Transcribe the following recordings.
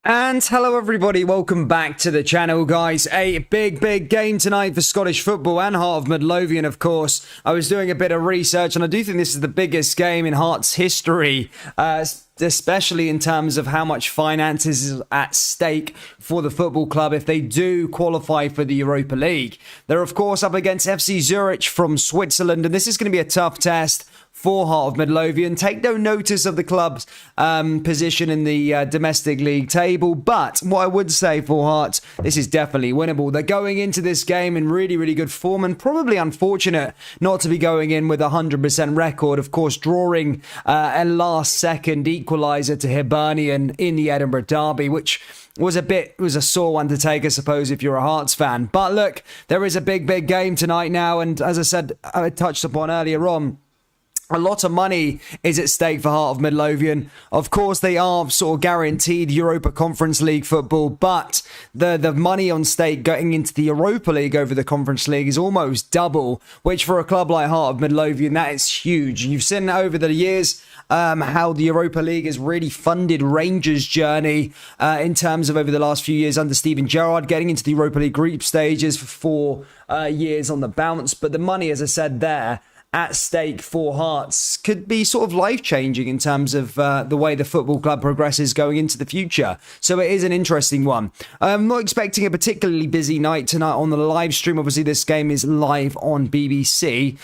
And hello everybody, welcome back to the channel guys. A big game tonight for Scottish football and Heart of Midlothian, of course. I was doing a bit of research and I do think this is the biggest game in Hearts history, especially in terms of how much finances is at stake for the football club if they do qualify for the Europa League. They're of course up against FC Zürich from Switzerland, and this is going to be a tough test for Heart of Midlothian. Take no notice of the club's position in the domestic league table, but what I would say for Hearts, this is definitely winnable. They're going into this game in really good form, and probably unfortunate not to be going in with a 100% record. Of course, drawing a last-second equaliser to Hibernian in the Edinburgh Derby, which was a sore one to take, I suppose, if you're a Hearts fan. But look, there is a big game tonight now, and as I said, I touched upon earlier on, a lot of money is at stake for Heart of Midlothian. Of course, they are sort of guaranteed Europa Conference League football, but the money on stake going into the Europa League over the Conference League is almost double, which for a club like Heart of Midlothian, that is huge. You've seen over the years how the Europa League has really funded Rangers' journey in terms of over the last few years under Steven Gerrard, getting into the Europa League group stages for 4 years on the bounce. But the money, as I said there, at stake for Hearts could be sort of life-changing in terms of the way the football club progresses going into the future. So it is an interesting one. I'm not expecting a particularly busy night tonight on the live stream. Obviously, this game is live on BBC.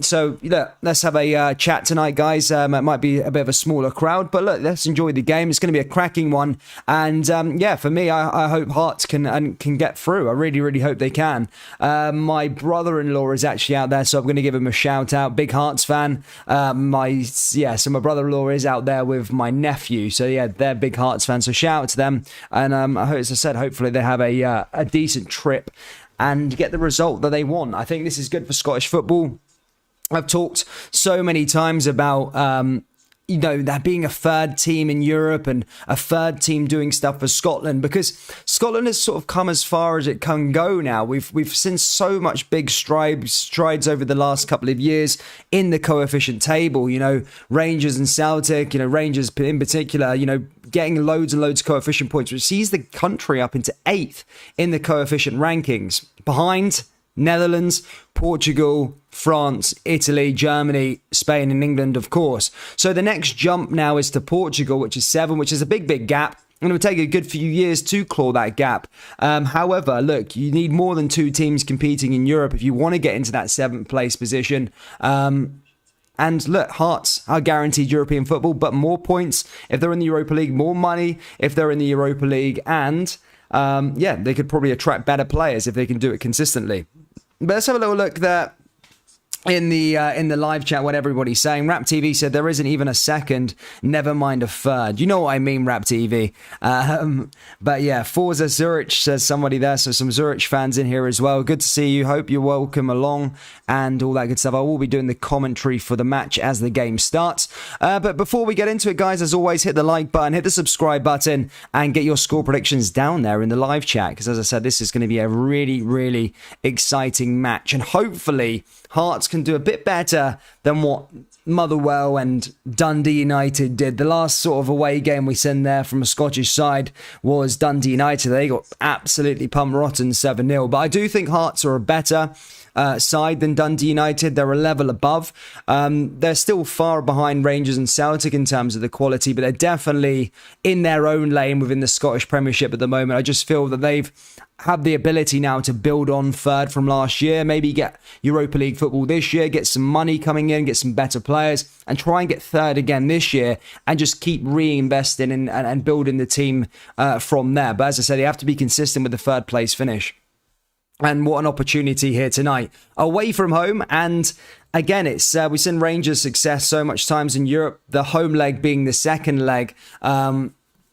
So look, let's have a chat tonight, guys. It might be a bit of a smaller crowd, but look, let's enjoy the game. It's going to be a cracking one. And yeah, for me, I hope Hearts can get through. I really hope they can. My brother-in-law is actually out there, so I'm going to give him a shout out. Big Hearts fan. So my brother-in-law is out there with my nephew. So yeah, they're big Hearts fans. So shout out to them. And as I said, hopefully they have a decent trip and get the result that they want. I think this is good for Scottish football. I've talked so many times about that being a third team in Europe and a third team doing stuff for Scotland, because Scotland has sort of come as far as it can go now. We've seen so much big strides over the last couple of years in the coefficient table. Rangers and Celtic, Rangers in particular, getting loads and loads of coefficient points, which sees the country up into 8th in the coefficient rankings, behind Netherlands, Portugal, France, Italy, Germany, Spain and England, of course. So the next jump now is to Portugal, which is 7, which is a big gap. And it would take a good few years to claw that gap. However, look, you need more than 2 teams competing in Europe if you want to get into that 7th place position. And look, Hearts are guaranteed European football, but more points if they're in the Europa League, more money if they're in the Europa League, and they could probably attract better players if they can do it consistently. But let's have a little look there in the live chat what everybody's saying. Rap TV said there isn't even a second, never mind a third. You know what I mean, Rap TV. But yeah, Forza Zurich says somebody there, so some Zurich fans in here as well. Good to see you. Hope you're welcome along and all that good stuff. I will be doing the commentary for the match as the game starts. But before we get into it, guys, as always, hit the like button, hit the subscribe button, and get your score predictions down there in the live chat. Because as I said, this is going to be a really exciting match, and hopefully Hearts can do a bit better than what Motherwell and Dundee United did. The last sort of away game we sent there from a Scottish side was Dundee United. They got absolutely pumped rotten 7-0. But I do think Hearts are a better side than Dundee United. They're a level above. They're still far behind Rangers and Celtic in terms of the quality, but they're definitely in their own lane within the Scottish Premiership at the moment. I just feel that they've have the ability now to build on third from last year, maybe get Europa League football this year, get some money coming in, get some better players, and try and get third again this year and just keep reinvesting and building the team from there. But as I said, they have to be consistent with the third place finish. And what an opportunity here tonight. Away from home, and again, it's we've seen Rangers' success so much times in Europe, the home leg being the second leg.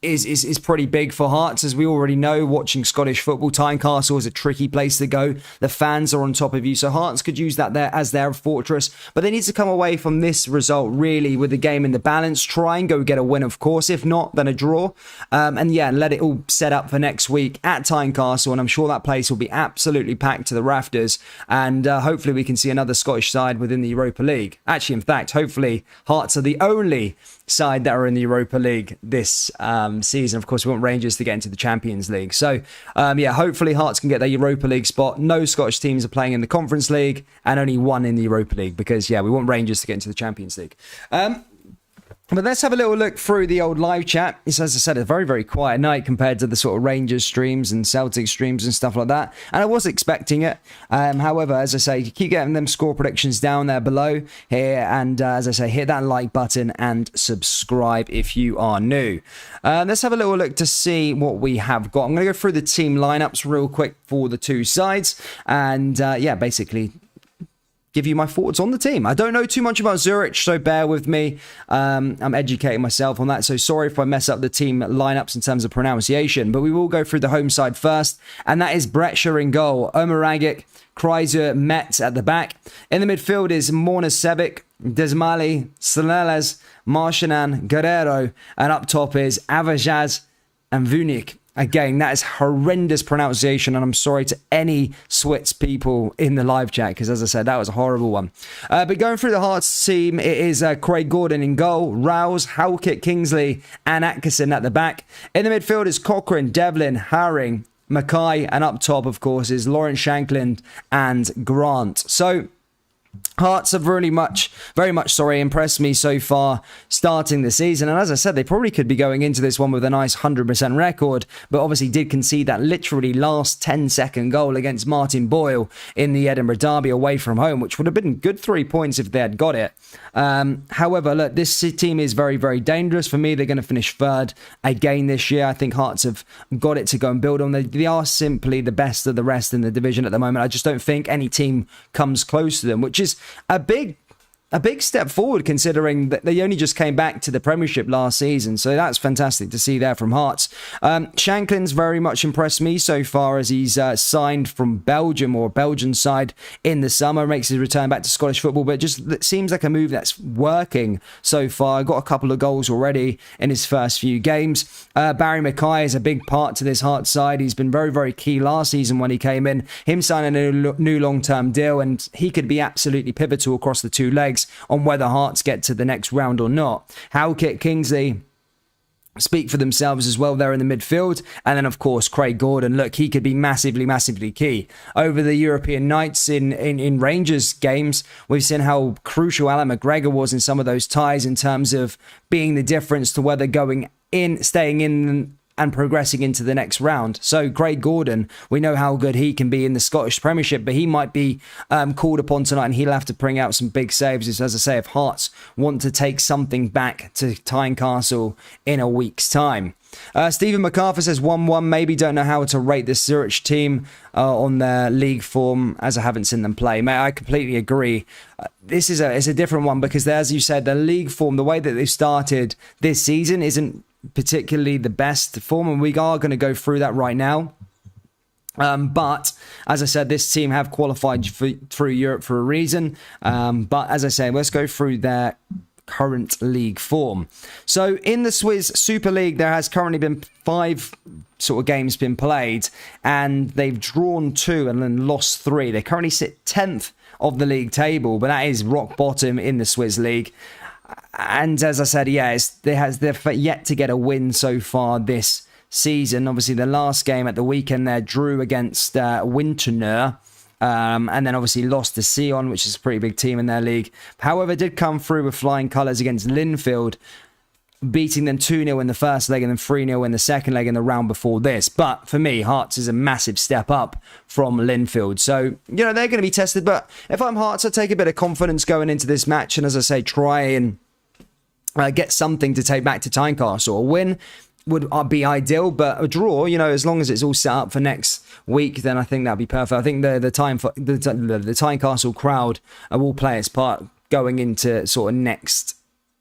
Is pretty big for Hearts. As we already know, watching Scottish football, Tynecastle is a tricky place to go. The fans are on top of you, so Hearts could use that there as their fortress, but they need to come away from this result really with the game in the balance, try and go get a win, of course. If not, then a draw, and let it all set up for next week at Tynecastle, and I'm sure that place will be absolutely packed to the rafters, and hopefully we can see another Scottish side within the Europa League. Actually, in fact, hopefully Hearts are the only side that are in the Europa League this season. Of course, we want Rangers to get into the Champions League. So, yeah, hopefully Hearts can get their Europa League spot. No Scottish teams are playing in the Conference League and only one in the Europa League because, yeah, we want Rangers to get into the Champions League. But let's have a little look through the old live chat. It's, as I said, a very, very quiet night compared to the sort of Rangers streams and Celtic streams and stuff like that. And I was expecting it. However, as I say, keep getting them score predictions down there below here. And as I say, hit that like button and subscribe if you are new. Let's have a little look to see what we have got. I'm going to go through the team lineups real quick for the two sides. And yeah, basically give you my thoughts on the team. I don't know too much about Zurich, so bear with me. I'm educating myself on that, so sorry if I mess up the team lineups in terms of pronunciation, but we will go through the home side first, and that is Breccia in goal, Omar Ragic, Kreiser, Metz at the back. In the midfield is Morna Sebic, Desmali, Saleles, Marchanan, Guerrero, and up top is Avajaz and Vunik. Again, that is horrendous pronunciation, and I'm sorry to any Swiss people in the live chat, because as I said, that was a horrible one. But going through the Hearts team, it is Craig Gordon in goal, Rouse, Halkett, Kingsley, and Atkinson at the back. In the midfield is Cochrane, Devlin, Haring, Mackay, and up top, of course, is Lawrence Shankland and Grant. So Hearts have very much impressed me so far starting the season. And as I said, they probably could be going into this one with a nice 100% record, but obviously did concede that literally last 10-second goal against Martin Boyle in the Edinburgh Derby away from home, which would have been good 3 points if they had got it. However, look, this team is very, very dangerous. For me, they're going to finish third again this year. I think Hearts have got it to go and build on. They are simply the best of the rest in the division at the moment. I just don't think any team comes close to them, which is a big step forward considering that they only just came back to the Premiership last season. So that's fantastic to see there from Hearts. Shanklin's very much impressed me so far as he's signed from Belgium or Belgian side in the summer. Makes his return back to Scottish football, but it seems like a move that's working so far. Got a couple of goals already in his first few games. Barry Mackay is a big part to this Hearts side. He's been very, very key last season when he came in. Him signing a new long-term deal, and he could be absolutely pivotal across the two legs on whether Hearts get to the next round or not. Halkett, Kingsley speak for themselves as well there in the midfield. And then, of course, Craig Gordon. Look, he could be massively, massively key. Over the European nights in Rangers games, we've seen how crucial Alan McGregor was in some of those ties in terms of being the difference to whether going in, staying in, and progressing into the next round. So Craig Gordon, we know how good he can be in the Scottish Premiership, but he might be called upon tonight and he'll have to bring out some big saves. As I say, if Hearts want to take something back to Tynecastle in a week's time. Stephen MacArthur says 1-1. Maybe don't know how to rate this Zurich team on their league form as I haven't seen them play. Mate, I completely agree. This is a different one because, as you said, the league form, the way that they've started this season isn't particularly the best form, and we are going to go through that right now. But as I said, this team have qualified through Europe for a reason. But as I say, let's go through their current league form. So in the Swiss Super League, there has currently been 5 sort of games been played, and they've drawn 2 and then lost 3. They currently sit 10th of the league table, but that is rock bottom in the Swiss League. And as I said, yeah, they've yet to get a win so far this season. Obviously, the last game at the weekend there drew against Winterthur, and then obviously lost to Sion, which is a pretty big team in their league. However, did come through with flying colours against Linfield, beating them 2-0 in the first leg and then 3-0 in the second leg in the round before this. But for me, Hearts is a massive step up from Linfield. So, you know, they're going to be tested. But if I'm Hearts, I take a bit of confidence going into this match. And as I say, try and get something to take back to Tynecastle. A win would be ideal, but a draw, you know, as long as it's all set up for next week, then I think that'd be perfect. I think the Tynecastle crowd will play its part going into sort of next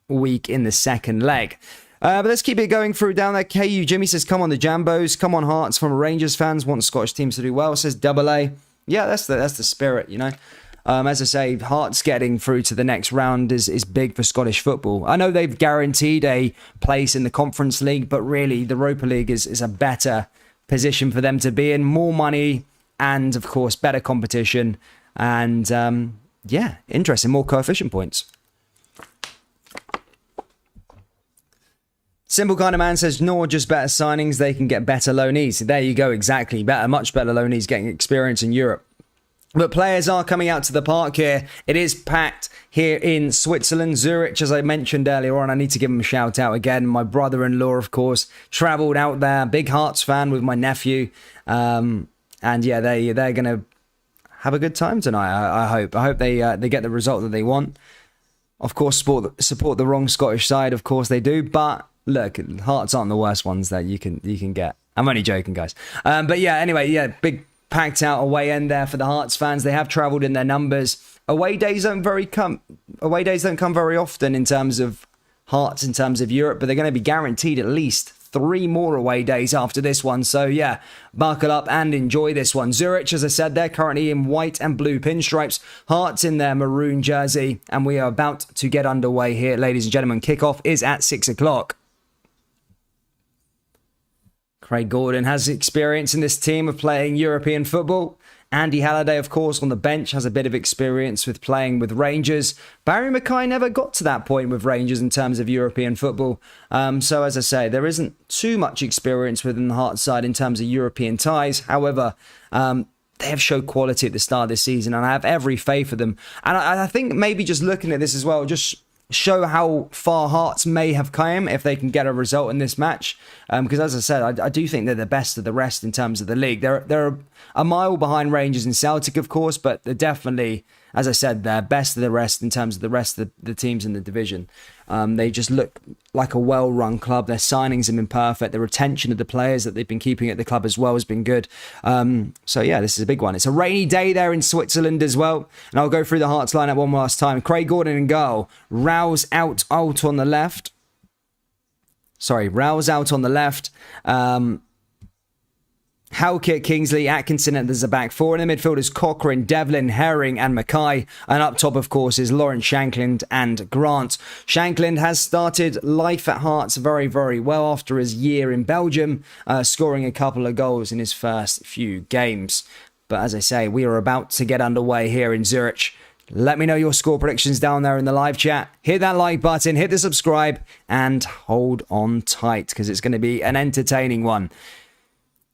week in the second leg. But let's keep it going through down there. KU Jimmy says, come on the Jambos, come on Hearts. From Rangers fans, want Scottish teams to do well, says Double A. Yeah, that's the spirit, you know. As I say, Hearts getting through to the next round is big for Scottish football. I know they've guaranteed a place in the Conference League, but really the Europa League is a better position for them to be in. More money and, of course, better competition. And, yeah, interesting. More coefficient points. Simple Kind of Man says, nor just better signings, they can get better loanees. There you go, exactly. Much better loanees getting experience in Europe. But players are coming out to the park here. It is packed here in Switzerland. Zurich, as I mentioned earlier on, I need to give him a shout out again. My brother-in-law, of course, travelled out there. Big Hearts fan with my nephew. And yeah, they're going to have a good time tonight, I hope. I hope they get the result that they want. Of course, support the wrong Scottish side. Of course they do. But look, Hearts aren't the worst ones that you can get. I'm only joking, guys. But yeah, anyway, yeah, big packed out away end there for the Hearts fans. They have travelled in their numbers. Away days don't come very often in terms of Hearts, in terms of Europe, but they're going to be guaranteed at least 3 more away days after this one. So yeah, buckle up and enjoy this one. Zurich, as I said, they're currently in white and blue pinstripes. Hearts in their maroon jersey, and we are about to get underway here, ladies and gentlemen. Kickoff is at 6 o'clock. Craig Gordon has experience in this team of playing European football. Andy Halliday, of course, on the bench has a bit of experience with playing with Rangers. Barry Mackay never got to that point with Rangers in terms of European football. So as I say, there isn't too much experience within the Hearts side in terms of European ties. However, they have showed quality at the start of this season, and I have every faith for them. And I think maybe just looking at this as well, just show how far Hearts may have come if they can get a result in this match. Because as I said, I do think they're the best of the rest in terms of the league. They're a mile behind Rangers and Celtic, of course, but they're definitely, as I said, they're best of the rest in terms of the rest of the teams in the division. They just look like a well-run club. Their signings have been perfect. The retention of the players that they've been keeping at the club as well has been good. So yeah, this is a big one. It's a rainy day there in Switzerland as well. And I'll go through the Hearts lineup one last time. Craig Gordon in goal. Rouse out on the left. Rouse out on the left. Halkett, Kingsley, Atkinson, and there's a back four. In the midfield is Cochrane, Devlin, Herring, and Mackay. And up top, of course, is Lawrence Shankland and Grant. Shankland has started life at Hearts very, very well after his year in Belgium, scoring a couple of goals in his first few games. But as I say, we are about to get underway here in Zurich. Let me know your score predictions down there in the live chat. Hit that like button, hit the subscribe, and hold on tight because it's going to be an entertaining one.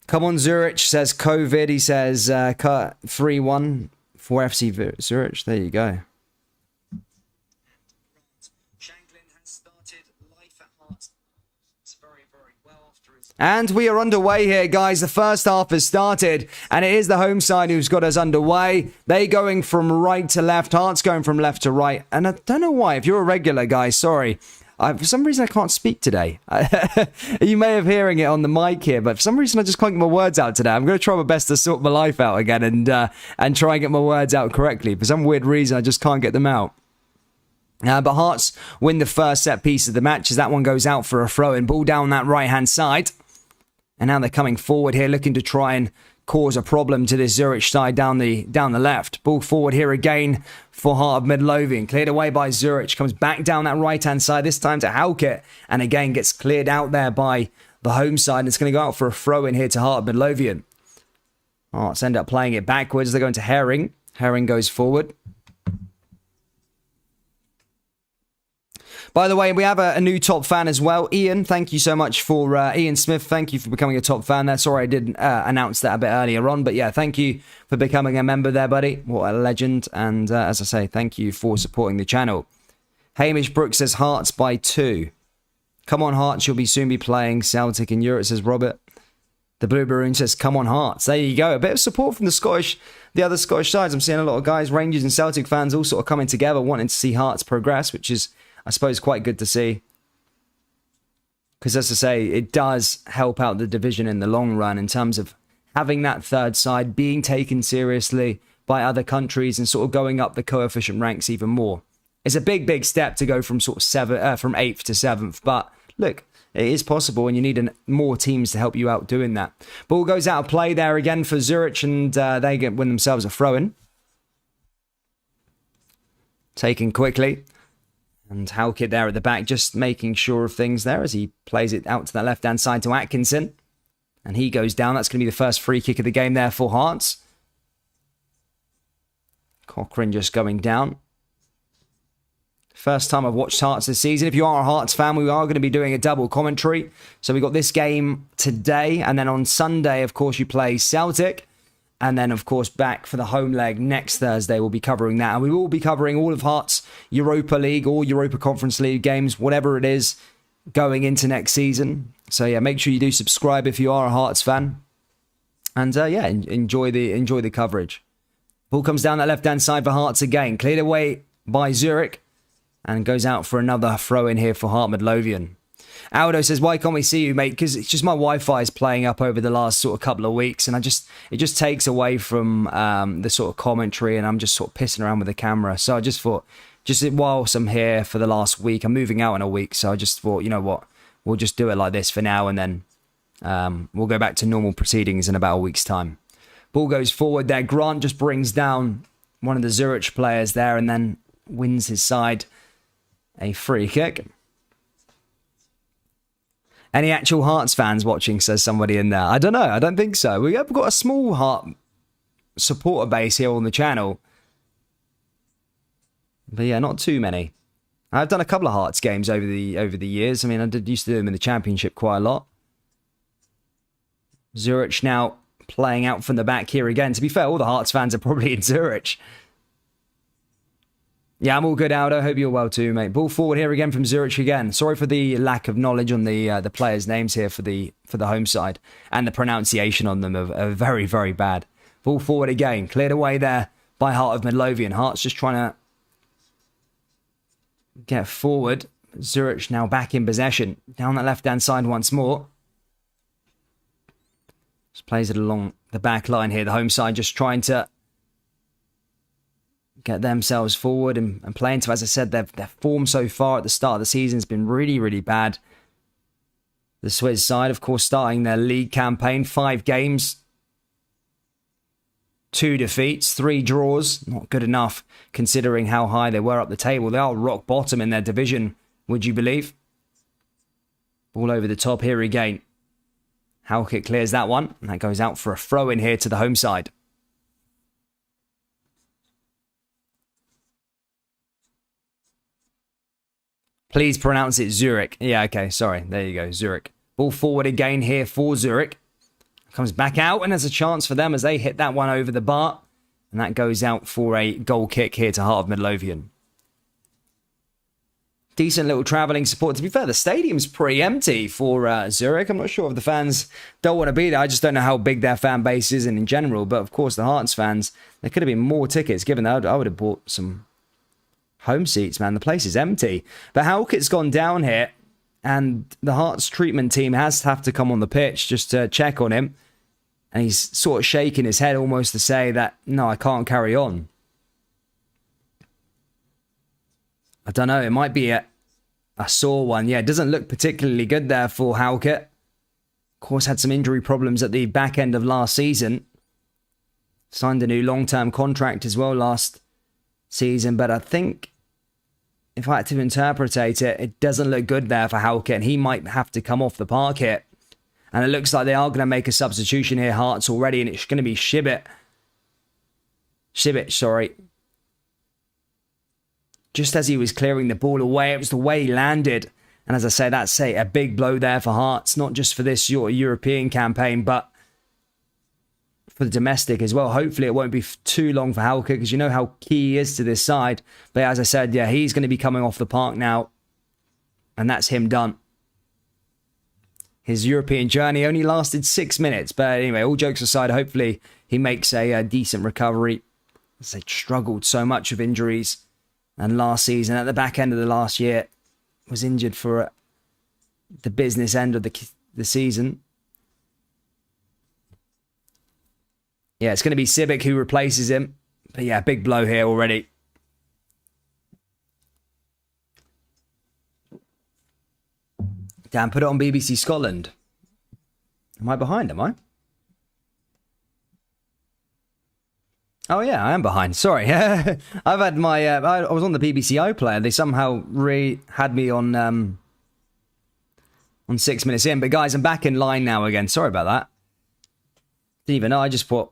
Come on, Zurich, says COVID. He says 3-1 for FC Zurich. There you go. And we are underway here, guys. The first half has started, and it is the home side who's got us underway. They going from right to left, Hearts going from left to right. And I don't know why. If you're a regular, guys, sorry. For some reason, I can't speak today. You may have hearing it on the mic here, but for some reason, I just can't get my words out today. I'm going to try my best to sort my life out again and try and get my words out correctly. For some weird reason, I just can't get them out. But Hearts win the first set piece of the match as that one goes out for a throw-in. Ball down that right-hand side. And now they're coming forward here, looking to try and cause a problem to this Zurich side down the left. Ball forward here again for Heart of Midlothian. Cleared away by Zurich. Comes back down that right-hand side, this time to Halkett. And again gets cleared out there by the home side. And it's going to go out for a throw-in here to Heart of Midlothian. Hearts end up playing it backwards. They're going to Herring. Herring goes forward. By the way, we have a new top fan as well. Ian, thank you so much for... Ian Smith, thank you for becoming a top fan there. Sorry I didn't announce that a bit earlier on. But yeah, thank you for becoming a member there, buddy. What a legend. And as I say, thank you for supporting the channel. Hamish Brooks says Hearts by 2. Come on, Hearts. You'll soon be playing Celtic in Europe, says Robert. The Blue Maroon says, come on, Hearts. There you go. A bit of support from the other Scottish sides. I'm seeing a lot of guys, Rangers and Celtic fans, all sort of coming together, wanting to see Hearts progress, which is... I suppose quite good to see. Because as I say, it does help out the division in the long run in terms of having that third side being taken seriously by other countries and sort of going up the coefficient ranks even more. It's a big, big step to go from from 8th to 7th. But look, it is possible and you need more teams to help you out doing that. Ball goes out of play there again for Zurich and they win themselves a throw-in. Taken quickly. And Halkett there at the back, just making sure of things there as he plays it out to that left-hand side to Atkinson. And he goes down. That's going to be the first free kick of the game there for Hearts. Cochrane just going down. First time I've watched Hearts this season. If you are a Hearts fan, we are going to be doing a double commentary. So we got this game today, and then on Sunday, of course, you play Celtic. And then, of course, back for the home leg next Thursday, we'll be covering that. And we will be covering all of Hearts' Europa League or Europa Conference League games, whatever it is, going into next season. So, yeah, make sure you do subscribe if you are a Hearts fan. And, yeah, enjoy the coverage. Ball comes down that left-hand side for Hearts again. Cleared away by Zurich. And goes out for another throw-in here for Heart Midlothian. Aldo says, why can't we see you, mate? Because it's just my Wi-Fi is playing up over the last sort of couple of weeks, and it just takes away from the sort of commentary, and I'm just sort of pissing around with the camera. So I just thought, just whilst I'm here for the last week, I'm moving out in a week, so I just thought, you know what, we'll just do it like this for now, and then we'll go back to normal proceedings in about a week's time. Ball goes forward there. Grant just brings down one of the Zurich players there, and then wins his side a free kick. Any actual Hearts fans watching, says somebody in there. I don't know. I don't think so. We've got a small Heart supporter base here on the channel. But yeah, not too many. I've done a couple of Hearts games over the years. I mean, used to do them in the Championship quite a lot. Zurich now playing out from the back here again. To be fair, all the Hearts fans are probably in Zurich. Yeah, I'm all good, Aldo. Hope you're well too, mate. Ball forward here again from Zurich again. Sorry for the lack of knowledge on the players' names here for the home side. And the pronunciation on them are very, very bad. Ball forward again. Cleared away there by Heart of Midlothian. Hearts just trying to get forward. Zurich now back in possession. Down that left-hand side once more. Just plays it along the back line here. The home side just trying to get themselves forward and play into, as I said, their form so far at the start of the season has been really, really bad. The Swizz side, of course, starting their league campaign. 5 games, 2 defeats, 3 draws. Not good enough considering how high they were up the table. They are rock bottom in their division, would you believe? All over the top here again. Halkett clears that one, and that goes out for a throw in here to the home side. Please pronounce it Zurich. Yeah, okay, sorry. There you go, Zurich. Ball forward again here for Zurich. Comes back out, and there's a chance for them as they hit that one over the bar. And that goes out for a goal kick here to Heart of Midlothian. Decent little travelling support. To be fair, the stadium's pretty empty for Zurich. I'm not sure if the fans don't want to be there. I just don't know how big their fan base is in general. But of course, the Hearts fans, there could have been more tickets, given that I would have bought some home seats, man. The place is empty. But Halkett's gone down here, and the Hearts treatment team has to have to come on the pitch just to check on him. And he's sort of shaking his head almost to say that, no, I can't carry on. I don't know. It might be a sore one. Yeah, it doesn't look particularly good there for Halkett. Of course, had some injury problems at the back end of last season. Signed a new long-term contract as well last season, but I think if I had to interpretate it, it doesn't look good there for Halkett, and he might have to come off the park here. And it looks like they are going to make a substitution here, Hearts already, and it's going to be Shibbit. Sorry. Just as he was clearing the ball away, it was the way he landed. And as I say, that's a big blow there for Hearts, not just for this European campaign, but for the domestic as well. Hopefully it won't be too long for Halkett, because you know how key he is to this side. But as I said, yeah, he's going to be coming off the park now. And that's him done. His European journey only lasted 6 minutes. But anyway, all jokes aside, hopefully he makes a decent recovery. As they struggled so much with injuries. And last season, at the back end of the last year, was injured for the business end of the season. Yeah, it's going to be Sibic who replaces him. But yeah, big blow here already. Dan, put it on BBC Scotland. Am I behind, am I? Oh yeah, I am behind. Sorry. I've had my... I was on the BBC iPlayer. They somehow had me on 6 minutes in. But guys, I'm back in line now again. Sorry about that. Didn't even know. I just thought...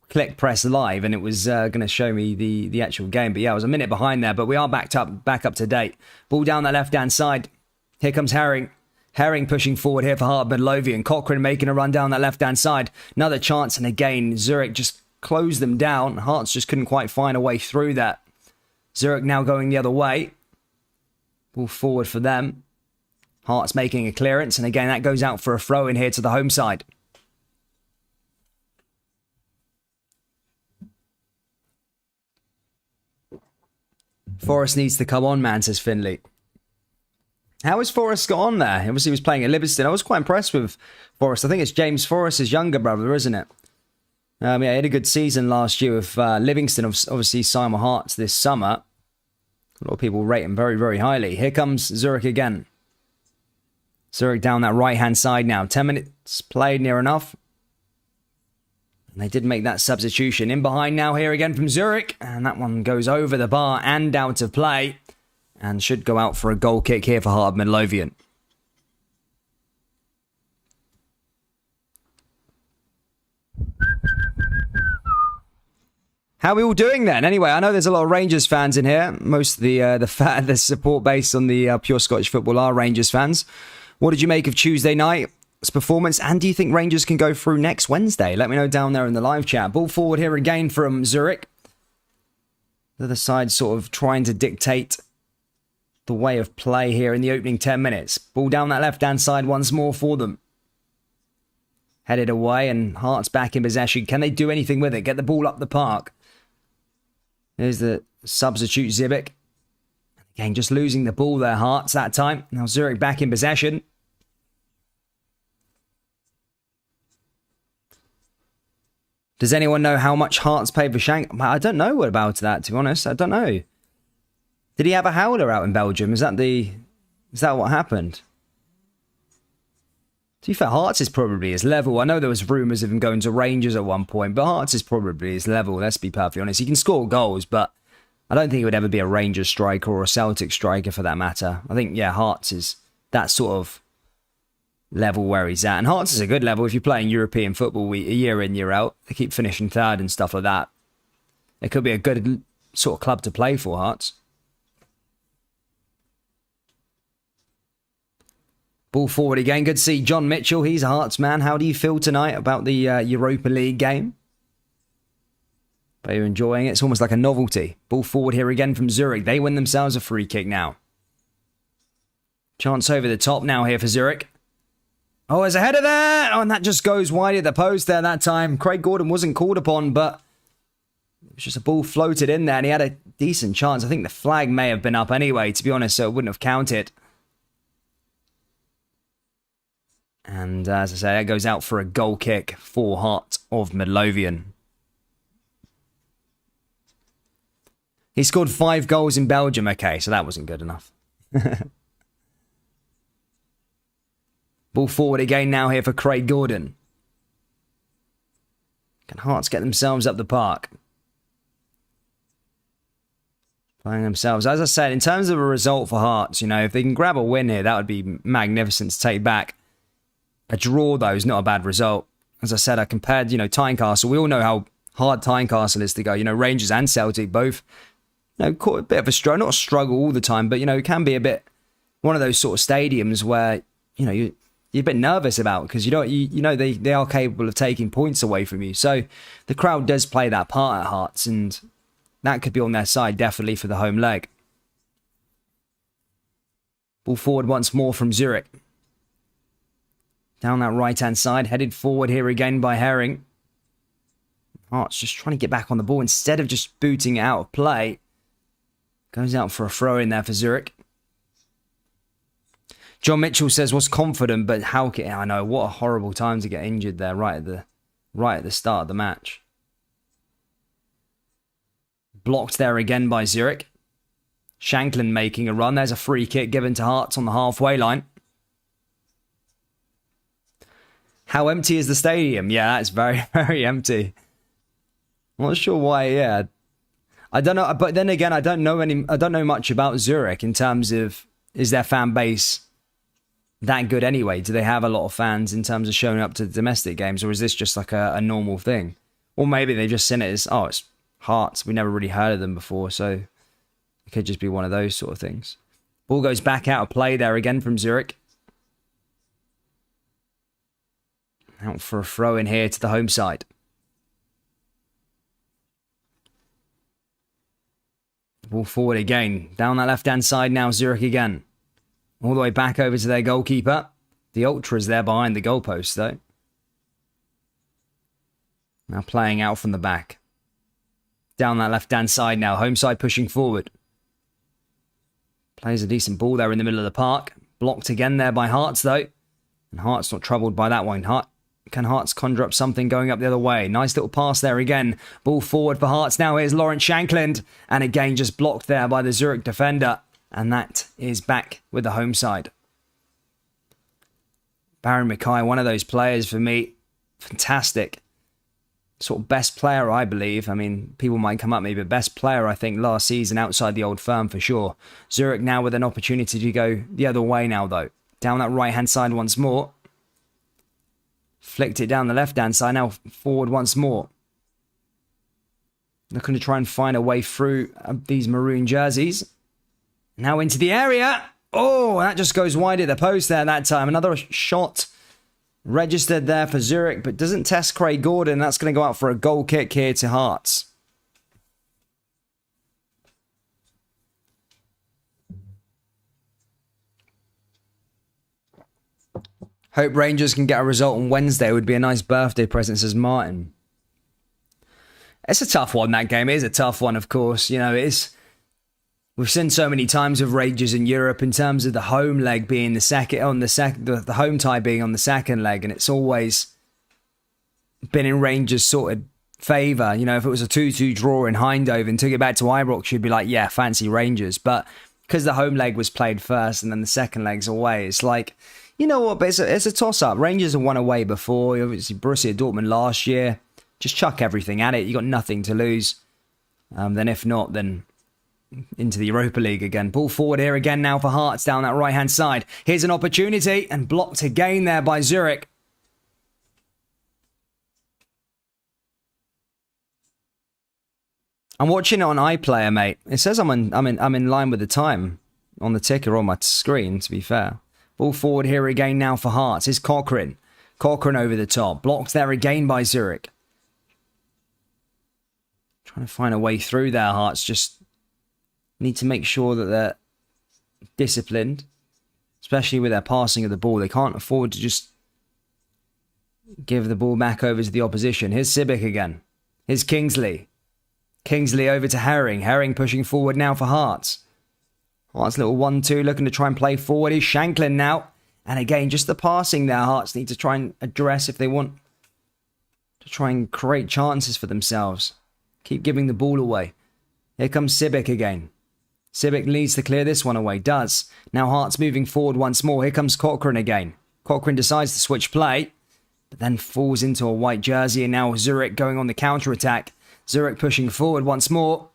click press live, and it was going to show me the actual game. But yeah, I was a minute behind there, but we are back up to date. Ball down that left-hand side. Here comes Herring. Herring pushing forward here for Heart of Midlothian. Cochrane making a run down that left-hand side. Another chance, and again, Zurich just closed them down. Hearts just couldn't quite find a way through that. Zurich now going the other way. Ball forward for them. Hearts making a clearance, and again, that goes out for a throw in here to the home side. Forrest needs to come on, man, says Finley. How has Forrest got on there? Obviously, he was playing at Livingston. I was quite impressed with Forrest. I think it's James Forrest's younger brother, isn't it? Yeah, he had a good season last year with Livingston. Obviously, signed with Hearts this summer. A lot of people rate him very, very highly. Here comes Zurich again. Zurich down that right-hand side now. 10 minutes played, near enough. And they did make that substitution. In behind now here again from Zurich. And that one goes over the bar and out of play. And should go out for a goal kick here for Heart of Midlothian. How are we all doing then? Anyway, I know there's a lot of Rangers fans in here. Most of the support base on the Pure Scottish Football are Rangers fans. What did you make of Tuesday night's performance? And do you think Rangers can go through next Wednesday? Let me know down there in the live chat. Ball forward here again from Zurich. The other side sort of trying to dictate the way of play here in the opening 10 minutes. Ball down that left-hand side once more for them. Headed away and Hearts back in possession. Can they do anything with it? Get the ball up the park. There's the substitute Zibic. Again, just losing the ball there, Hearts, that time. Now Zurich back in possession. Does anyone know how much Hearts paid for Shank? I don't know what about that, to be honest. I don't know. Did he have a howler out in Belgium? Is that what happened? To be fair, Hearts is probably his level. I know there was rumours of him going to Rangers at one point, but Hearts is probably his level, let's be perfectly honest. He can score goals, but I don't think he would ever be a Rangers striker or a Celtic striker for that matter. I think, yeah, Hearts is that sort of level where he's at. And Hearts is a good level if you're playing European football a year in, year out. They keep finishing third and stuff like that. It could be a good sort of club to play for, Hearts. Ball forward again. Good to see John Mitchell. He's a Hearts man. How do you feel tonight about the Europa League game? Are you enjoying it? It's almost like a novelty. Ball forward here again from Zurich. They win themselves a free kick now. Chance over the top now here for Zurich. Oh, there's a header there. Oh, and that just goes wide at the post there that time. Craig Gordon wasn't called upon, but it was just a ball floated in there and he had a decent chance. I think the flag may have been up anyway, to be honest, so it wouldn't have counted. And as I say, that goes out for a goal kick for Heart of Midlothian. He scored 5 goals in Belgium. Okay, so that wasn't good enough. Ball forward again now here for Craig Gordon. Can Hearts get themselves up the park? Playing themselves. As I said, in terms of a result for Hearts, you know, if they can grab a win here, that would be magnificent to take back. A draw, though, is not a bad result. As I said, I compared, you know, Tynecastle. We all know how hard Tynecastle is to go. You know, Rangers and Celtic both, you know, caught a bit of a struggle. Not a struggle all the time, but, you know, it can be a bit one of those sort of stadiums where, you know, you're a bit nervous about because you know they are capable of taking points away from you. So the crowd does play that part at Hearts, and that could be on their side definitely for the home leg. Ball forward once more from Zurich. Down that right-hand side, headed forward here again by Herring. Hearts just trying to get back on the ball instead of just booting it out of play. Goes out for a throw in there for Zurich. John Mitchell says, was confident, but how can... I know, what a horrible time to get injured there right at the start of the match. Blocked there again by Zurich. Shanklin making a run. There's a free kick given to Hearts on the halfway line. How empty is the stadium? Yeah, that's very, very empty. I'm not sure why, yeah. I don't know, but then again, I don't know much about Zurich in terms of, is their fan base that good anyway? Do they have a lot of fans in terms of showing up to domestic games, or is this just like a normal thing? Or maybe they've just seen it as, oh, it's Hearts. We never really heard of them before, so it could just be one of those sort of things. Ball goes back out of play there again from Zurich. Out for a throw in here to the home side. Ball forward again. Down that left-hand side now, Zurich again. All the way back over to their goalkeeper. The Ultras there behind the goalpost, though. Now playing out from the back. Down that left-hand side now. Home side pushing forward. Plays a decent ball there in the middle of the park. Blocked again there by Hearts, though. And Hearts not troubled by that one. Can Hearts conjure up something going up the other way? Nice little pass there again. Ball forward for Hearts now. Here's Lawrence Shankland. And again, just blocked there by the Zurich defender. And that is back with the home side. Barry Mackay, one of those players for me. Fantastic. Sort of best player, I believe. I mean, people might come at me, but best player, I think, last season outside the Old Firm for sure. Zurich now with an opportunity to go the other way now, though. Down that right-hand side once more. Flicked it down the left-hand side. Now forward once more. Looking to try and find a way through these maroon jerseys. Now into the area. Oh, that just goes wide at the post there that time. Another shot registered there for Zurich, but doesn't test Craig Gordon. That's going to go out for a goal kick here to Hearts. Hope Rangers can get a result on Wednesday. Would be a nice birthday present, says Martin. It's a tough one, that game. It is a tough one, of course. You know, we've seen so many times of Rangers in Europe in terms of the home leg being the home tie being on the second leg, and it's always been in Rangers' sort of favour. You know, if it was a 2-2 draw in Eindhoven, took it back to Ibrox, you'd be like, yeah, fancy Rangers. But because the home leg was played first and then the second leg's away, it's like, you know what, but it's a toss-up. Rangers have won away before. Obviously, Borussia Dortmund last year. Just chuck everything at it. You got nothing to lose. Then if not, then into the Europa League again. Ball forward here again now for Hearts down that right-hand side. Here's an opportunity and blocked again there by Zurich. I'm watching it on iPlayer, mate. It says I'm in line with the time on the ticker on my screen, to be fair. Ball forward here again now for Hearts. Here's Cochrane. Cochrane over the top. Blocked there again by Zurich. Trying to find a way through there, Hearts. Just need to make sure that they're disciplined, especially with their passing of the ball. They can't afford to just give the ball back over to the opposition. Here's Sibic again. Here's Kingsley. Kingsley over to Herring. Herring pushing forward now for Hearts. Hearts little 1-2 looking to try and play forward. Here's Shanklin now. And again, just the passing there, Hearts need to try and address if they want to try and create chances for themselves. Keep giving the ball away. Here comes Sibic again. Sibic needs to clear this one away. Does. Now Hearts moving forward once more. Here comes Cochrane again. Cochrane decides to switch play, but then falls into a white jersey. And now Zurich going on the counter-attack. Zurich pushing forward once more.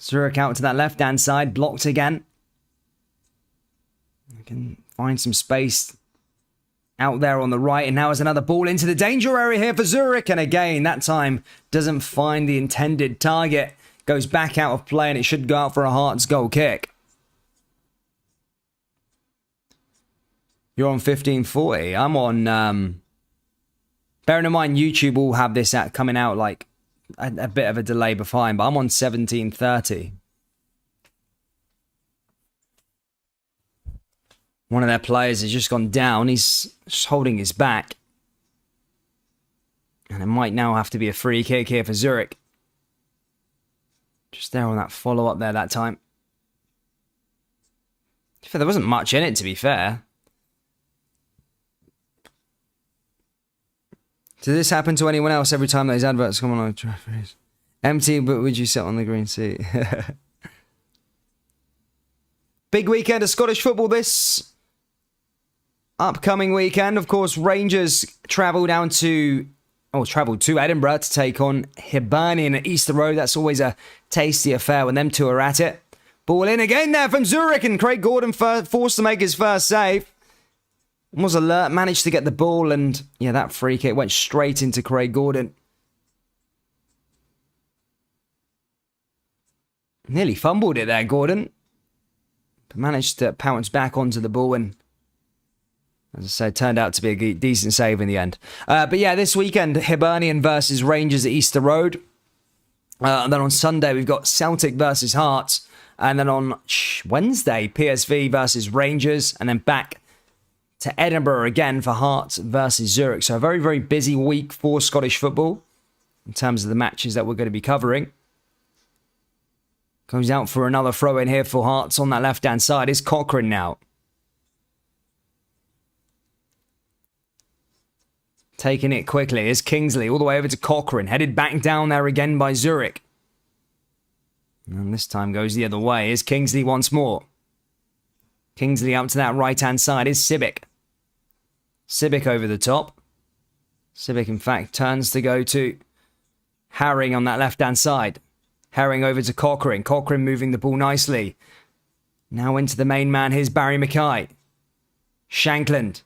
Zurich out to that left-hand side. Blocked again. I can find some space out there on the right. And now is another ball into the danger area here for Zurich. And again, that time doesn't find the intended target. Goes back out of play and it should go out for a Hearts goal kick. You're on 1540. I'm on... bearing in mind, YouTube will have this coming out like a bit of a delay behind, but I'm on 1730. One of their players has just gone down. He's just holding his back. And it might now have to be a free kick here for Zurich. Just there on that follow-up there that time. There wasn't much in it, to be fair. Did this happen to anyone else every time those adverts come on trophies? Empty, but would you sit on the green seat? Big weekend of Scottish football this upcoming weekend. Of course, Rangers travelled to Edinburgh to take on Hibernian at Easter Road. That's always a tasty affair when them two are at it. Ball in again there from Zurich, and Craig Gordon forced to make his first save. Was alert, managed to get the ball, and yeah, that free kick went straight into Craig Gordon. Nearly fumbled it there, Gordon. But managed to pounce back onto the ball, and as I said, turned out to be a decent save in the end. But yeah, this weekend, Hibernian versus Rangers at Easter Road. And then on Sunday, we've got Celtic versus Hearts. And then on Wednesday, PSV versus Rangers. And then back to Edinburgh again for Hearts versus Zurich. So a very, very busy week for Scottish football in terms of the matches that we're going to be covering. Goes out for another throw in here for Hearts on that left-hand side. Is Cochrane now. Taking it quickly is Kingsley all the way over to Cochrane. Headed back down there again by Zurich. And this time goes the other way. Is Kingsley once more. Kingsley up to that right-hand side is Sibic. Sibic over the top. Sibic, in fact, turns to go to Herring on that left-hand side. Herring over to Cochrane. Cochrane moving the ball nicely. Now into the main man. Here's Barry Mackay. Shankland.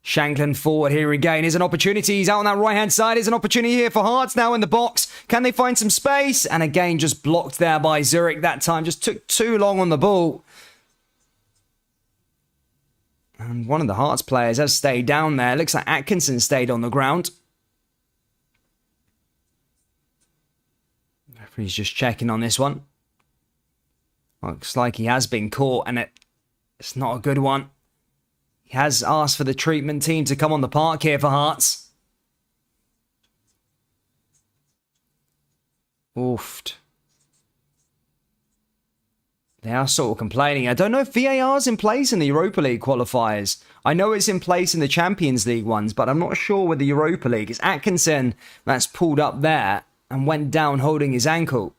Shankland forward here again. Is an opportunity. He's out on that right-hand side. Is an opportunity here for Hearts now in the box. Can they find some space? And again, just blocked there by Zurich that time. Just took too long on the ball. And one of the Hearts players has stayed down there. Looks like Atkinson stayed on the ground. Referee's just checking on this one. Looks like he has been caught, and it's not a good one. He has asked for the treatment team to come on the park here for Hearts. Oofed. They are sort of complaining. I don't know if VAR's in place in the Europa League qualifiers. I know it's in place in the Champions League ones, but I'm not sure with the Europa League. It's Atkinson that's pulled up there and went down holding his ankle.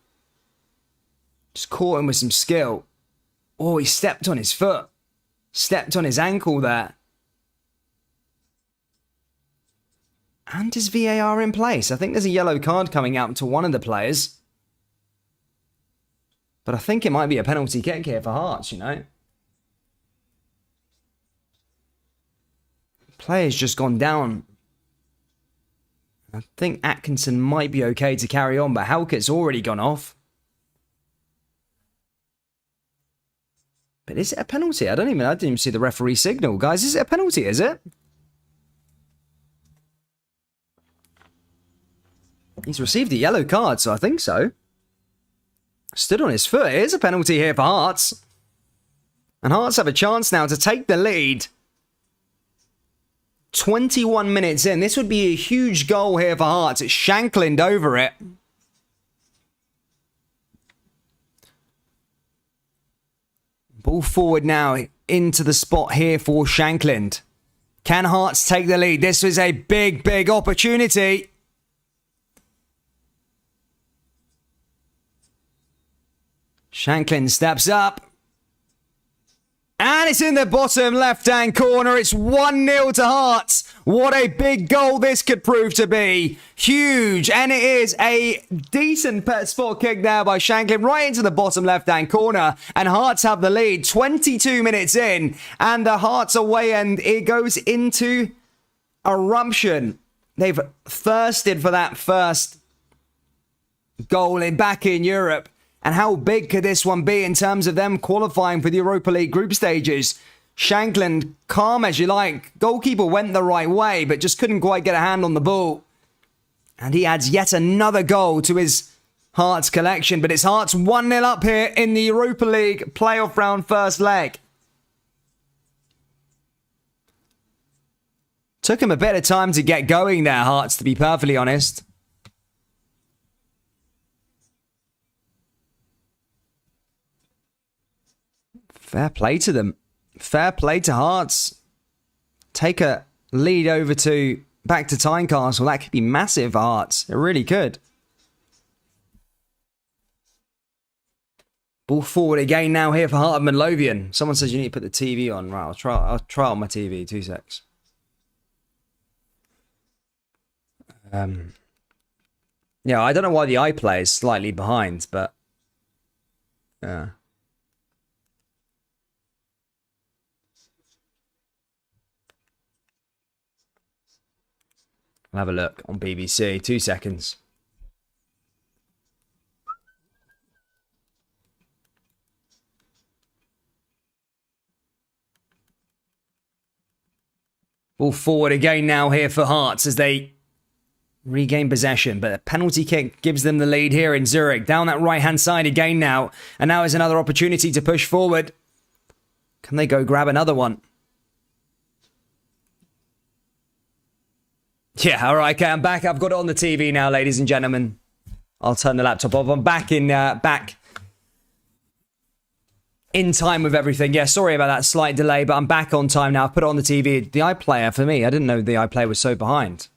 Just caught him with some skill. Oh, he stepped on his foot. Stepped on his ankle there. And is VAR in place? I think there's a yellow card coming out to one of the players. But I think it might be a penalty kick here for Hearts, you know. Player's just gone down. I think Atkinson might be okay to carry on, but Halkett's already gone off. But is it a penalty? I didn't even see the referee signal. Guys, is it a penalty, is it? He's received a yellow card, so I think so. Stood on his foot. It is a penalty here for Hearts. And Hearts have a chance now to take the lead. 21 minutes in. This would be a huge goal here for Hearts. It's Shankland over it. Ball forward now into the spot here for Shankland. Can Hearts take the lead? This was a big, big opportunity. Shankland steps up. And it's in the bottom left-hand corner. It's 1-0 to Hearts. What a big goal this could prove to be. Huge. And it is a decent spot kick there by Shankland right into the bottom left-hand corner. And Hearts have the lead 22 minutes in. And the Hearts away end, it goes into eruption. They've thirsted for that first goal back in Europe. And how big could this one be in terms of them qualifying for the Europa League group stages? Shankland, calm as you like. Goalkeeper went the right way, but just couldn't quite get a hand on the ball. And he adds yet another goal to his Hearts collection. But it's Hearts 1-0 up here in the Europa League playoff round first leg. Took him a bit of time to get going there, Hearts, to be perfectly honest. Fair play to them. Fair play to Hearts. Take a lead over to back to Tynecastle. That could be massive for Hearts. It really could. Ball forward again now here for Heart of Midlothian. Someone says you need to put the TV on. Right, I'll try on my TV. 2 secs. Yeah, I don't know why the iPlayer is slightly behind, but yeah. I'll have a look on BBC. 2 seconds. Ball forward again now here for Hearts as they regain possession. But a penalty kick gives them the lead here in Zurich. Down that right-hand side again now. And now is another opportunity to push forward. Can they go grab another one? Yeah, all right, okay, I'm back. I've got it on the TV now, ladies and gentlemen. I'll turn the laptop off. I'm back in time with everything. Yeah, sorry about that slight delay, but I'm back on time now. I've put it on the TV. The iPlayer for me. I didn't know the iPlayer was so behind.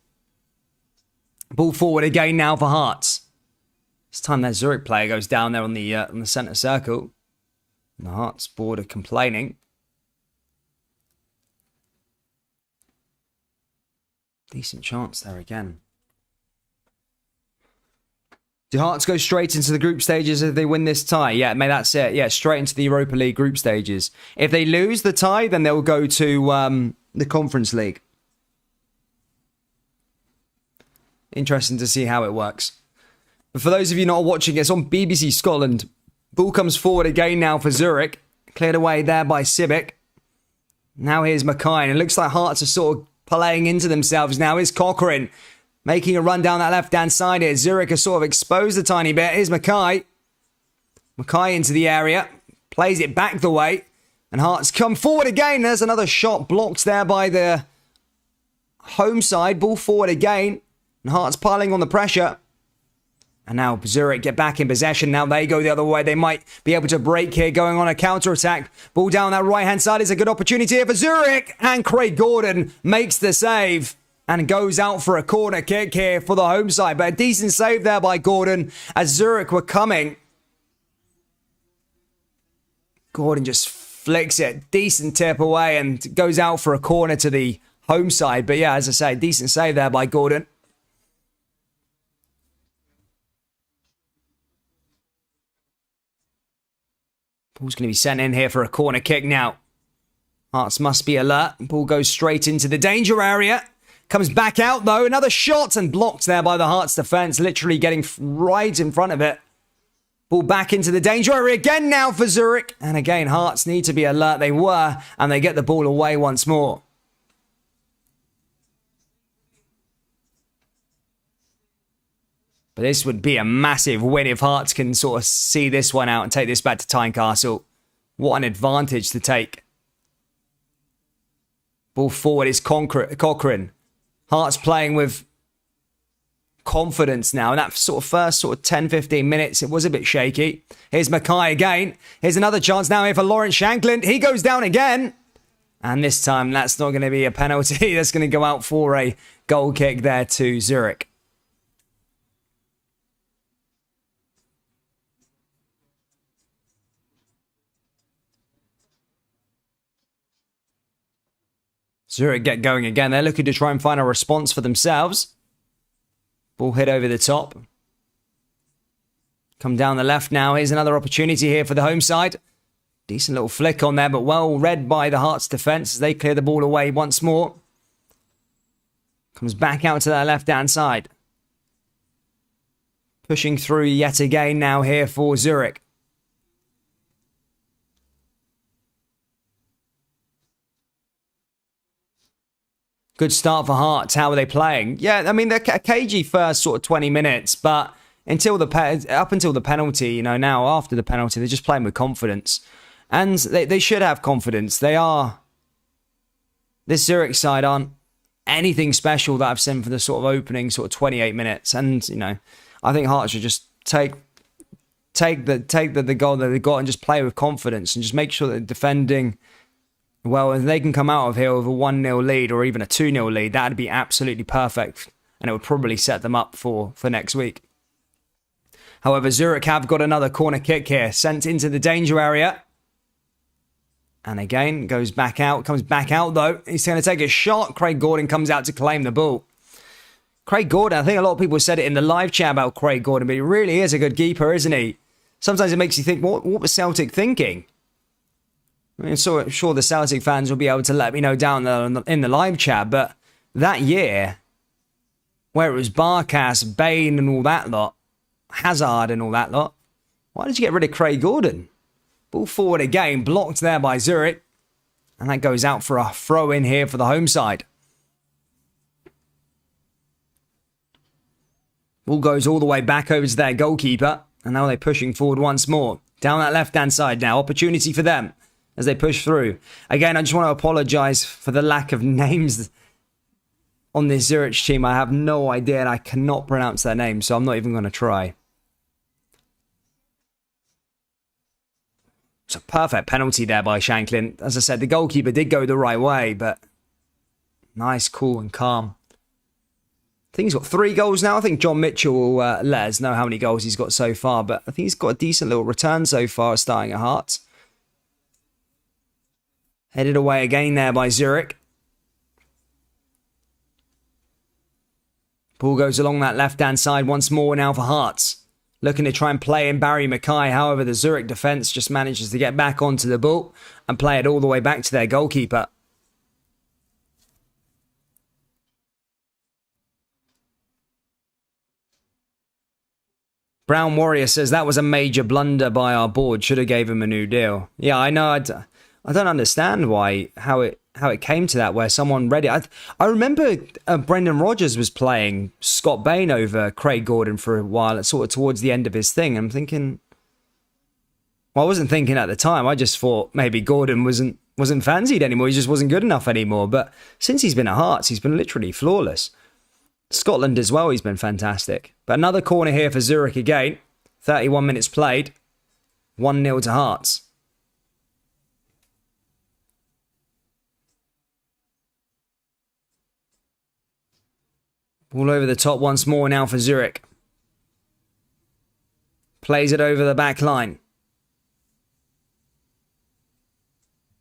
Ball forward again now for Hearts. This time that Zurich player goes down there on the centre circle. And the Hearts board are complaining. Decent chance there again. Do Hearts go straight into the group stages if they win this tie? Yeah, mate, that's it. Yeah, straight into the Europa League group stages. If they lose the tie, then they'll go to the Conference League. Interesting to see how it works. But for those of you not watching, it's on BBC Scotland. Ball comes forward again now for Zurich. Cleared away there by Sibic. Now here's Mackay. And it looks like Hearts are sort of playing into themselves now. Here's Cochrane. Making a run down that left-hand side here. Zurich has sort of exposed a tiny bit. Here's Mackay. Mackay into the area. Plays it back the way. And Hearts come forward again. There's another shot blocked there by the home side. Ball forward again. And Hearts piling on the pressure. And now Zurich get back in possession. Now they go the other way. They might be able to break here, going on a counter-attack. Ball down that right-hand side is a good opportunity here for Zurich. And Craig Gordon makes the save. And goes out for a corner kick here for the home side. But a decent save there by Gordon as Zurich were coming. Gordon just flicks it. Decent tip away and goes out for a corner to the home side. But yeah, as I say, decent save there by Gordon. Ball's going to be sent in here for a corner kick now. Hearts must be alert. Ball goes straight into the danger area. Comes back out, though. Another shot and blocked there by the Hearts defence. Literally getting right in front of it. Ball back into the danger area again now for Zurich. And again, Hearts need to be alert. They were. And they get the ball away once more. But this would be a massive win if Hearts can sort of see this one out and take this back to Tynecastle. What an advantage to take. Ball forward is Cochrane. Hearts playing with confidence now. And that sort of first 10-15 minutes, it was a bit shaky. Here's Mackay again. Here's another chance now here for Lawrence Shankland. He goes down again. And this time, that's not going to be a penalty. That's going to go out for a goal kick there to Zurich. Zurich get going again. They're looking to try and find a response for themselves. Ball hit over the top. Come down the left now. Here's another opportunity here for the home side. Decent little flick on there, but well read by the Hearts defence as they clear the ball away once more. Comes back out to that left-hand side. Pushing through yet again now here for Zurich. Good start for Hearts. How are they playing? Yeah, I mean, they're a cagey first 20 minutes, but up until the penalty, now after the penalty, they're just playing with confidence. And they should have confidence. This Zurich side aren't anything special that I've seen for the opening 28 minutes. And, I think Hearts should just take the goal that they got and just play with confidence and just make sure that they're defending. Well, if they can come out of here with a 1-0 lead or even a 2-0 lead, that would be absolutely perfect. And it would probably set them up for next week. However, Zurich have got another corner kick here. Sent into the danger area. And again, goes back out. Comes back out, though. He's going to take a shot. Craig Gordon comes out to claim the ball. Craig Gordon, I think a lot of people said it in the live chat about Craig Gordon, but he really is a good keeper, isn't he? Sometimes it makes you think, what was Celtic thinking? I mean, so I'm sure the Celtic fans will be able to let me know down there in the live chat, but that year, where it was Barkas, Bain and all that lot, Hazard and all that lot. Why did you get rid of Craig Gordon? Ball forward again, blocked there by Zurich. And that goes out for a throw in here for the home side. Ball goes all the way back over to their goalkeeper. And now they're pushing forward once more. Down that left-hand side now. Opportunity for them as they push through. Again, I just want to apologise for the lack of names on this Zurich team. I have no idea and I cannot pronounce their names, so I'm not even going to try. It's a perfect penalty there by Shanklin. As I said, the goalkeeper did go the right way, but nice, cool and calm. I think he's got 3 goals now. I think John Mitchell will let us know how many goals he's got so far, but I think he's got a decent little return so far starting at Hearts. Headed away again there by Zurich. Ball goes along that left-hand side once more now for Hearts. Looking to try and play in Barry Mackay. However, the Zurich defence just manages to get back onto the ball and play it all the way back to their goalkeeper. Brown Warrior says that was a major blunder by our board. Should have gave him a new deal. Yeah, I know. I don't understand how it came to that, where someone read it. I remember Brendan Rodgers was playing Scott Bain over Craig Gordon for a while, sort of towards the end of his thing. I'm thinking, well, I wasn't thinking at the time. I just thought maybe Gordon wasn't fancied anymore. He just wasn't good enough anymore. But since he's been at Hearts, he's been literally flawless. Scotland as well, he's been fantastic. But another corner here for Zurich again. 31 minutes played. 1-0 to Hearts. All over the top once more now for Zurich. Plays it over the back line.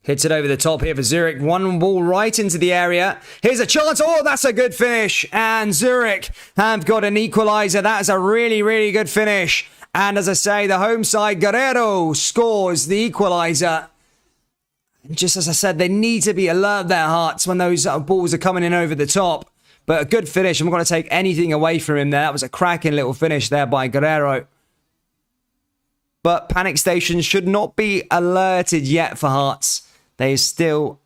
Hits it over the top here for Zurich. One ball right into the area. Here's a chance. Oh, that's a good finish. And Zurich have got an equaliser. That is a really, really good finish. And as I say, the home side, Guerrero, scores the equaliser. And just as I said, they need to be alert, their Hearts, when those balls are coming in over the top. But a good finish. I'm not going to take anything away from him there. That was a cracking little finish there by Guerrero. But panic stations should not be alerted yet for Hearts. They are still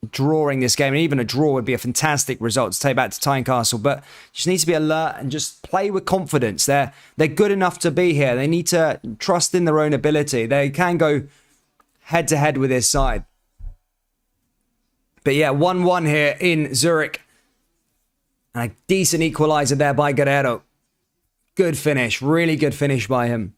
drawing this game. And even a draw would be a fantastic result to take back to Tynecastle. But just need to be alert and just play with confidence. They're good enough to be here. They need to trust in their own ability. They can go head-to-head with this side. But yeah, 1-1 here in Zurich. And a decent equaliser there by Guerrero. Good finish. Really good finish by him.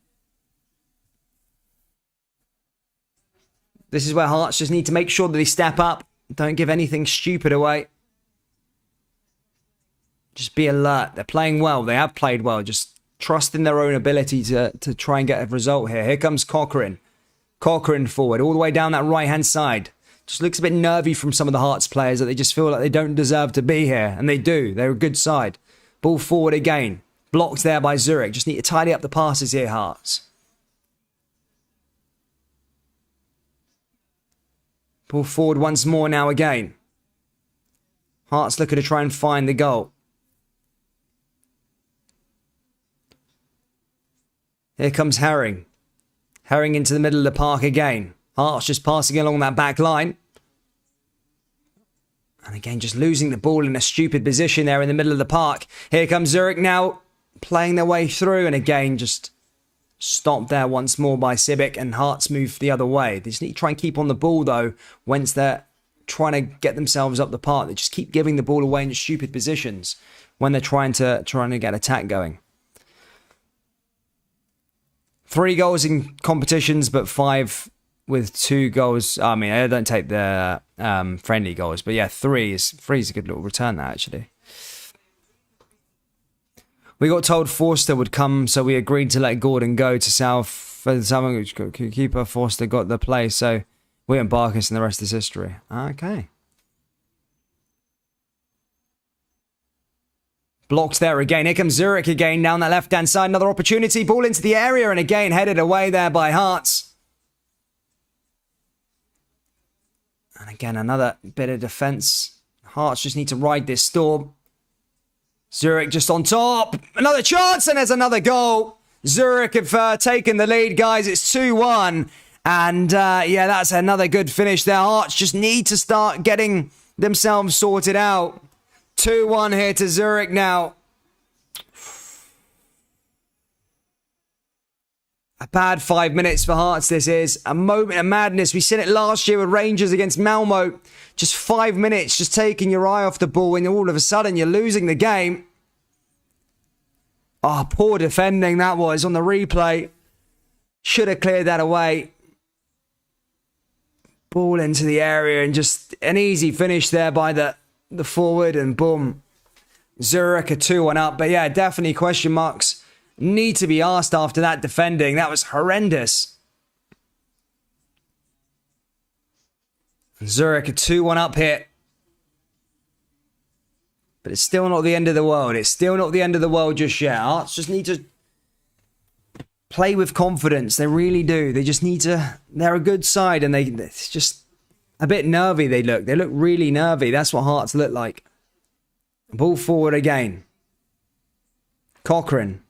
This is where Hearts just need to make sure that they step up. Don't give anything stupid away. Just be alert. They're playing well. They have played well. Just trust in their own ability to try and get a result here. Here comes Cochrane. Cochrane forward, all the way down that right-hand side. Just looks a bit nervy from some of the Hearts players that they just feel like they don't deserve to be here. And they do. They're a good side. Ball forward again. Blocked there by Zurich. Just need to tidy up the passes here, Hearts. Ball forward once more now again. Hearts looking to try and find the goal. Here comes Herring. Herring into the middle of the park again. Hearts just passing along that back line. And again, just losing the ball in a stupid position there in the middle of the park. Here comes Zurich now, playing their way through. And again, just stopped there once more by Sibic, and Hearts move the other way. They just need to try and keep on the ball, though, once they're trying to get themselves up the park. They just keep giving the ball away in stupid positions when they're trying to get attack going. 3 goals in competitions, but 5 with 2 goals. I mean, I don't take the friendly goals, but yeah, 3 is a good little return there, actually. We got told Forster would come, so we agreed to let Gordon go to South. For the Southern keeper, Forster got the play, so we and Barkas and the rest is history. Okay. Blocked there again. Here comes Zurich again down that left-hand side. Another opportunity. Ball into the area, and again headed away there by Hearts. And again, another bit of defence. Hearts just need to ride this storm. Zurich just on top. Another chance, and there's another goal. Zurich have taken the lead, guys. It's 2-1. And yeah, that's another good finish there. Hearts just need to start getting themselves sorted out. 2-1 here to Zurich now. A bad 5 minutes for Hearts, this is. A moment of madness. We seen it last year with Rangers against Malmo. Just 5 minutes, just taking your eye off the ball, and all of a sudden you're losing the game. Oh, poor defending that was on the replay. Should have cleared that away. Ball into the area and just an easy finish there by the forward, and boom. Zurich are 2-1 up. But yeah, definitely question marks need to be asked after that defending. That was horrendous. Zurich are 2-1 up here. But it's still not the end of the world. It's still not the end of the world just yet. Hearts just need to play with confidence. They really do. They just need to... They're a good side, and it's just a bit nervy they look. They look really nervy. That's what Hearts look like. Ball forward again. Cochrane.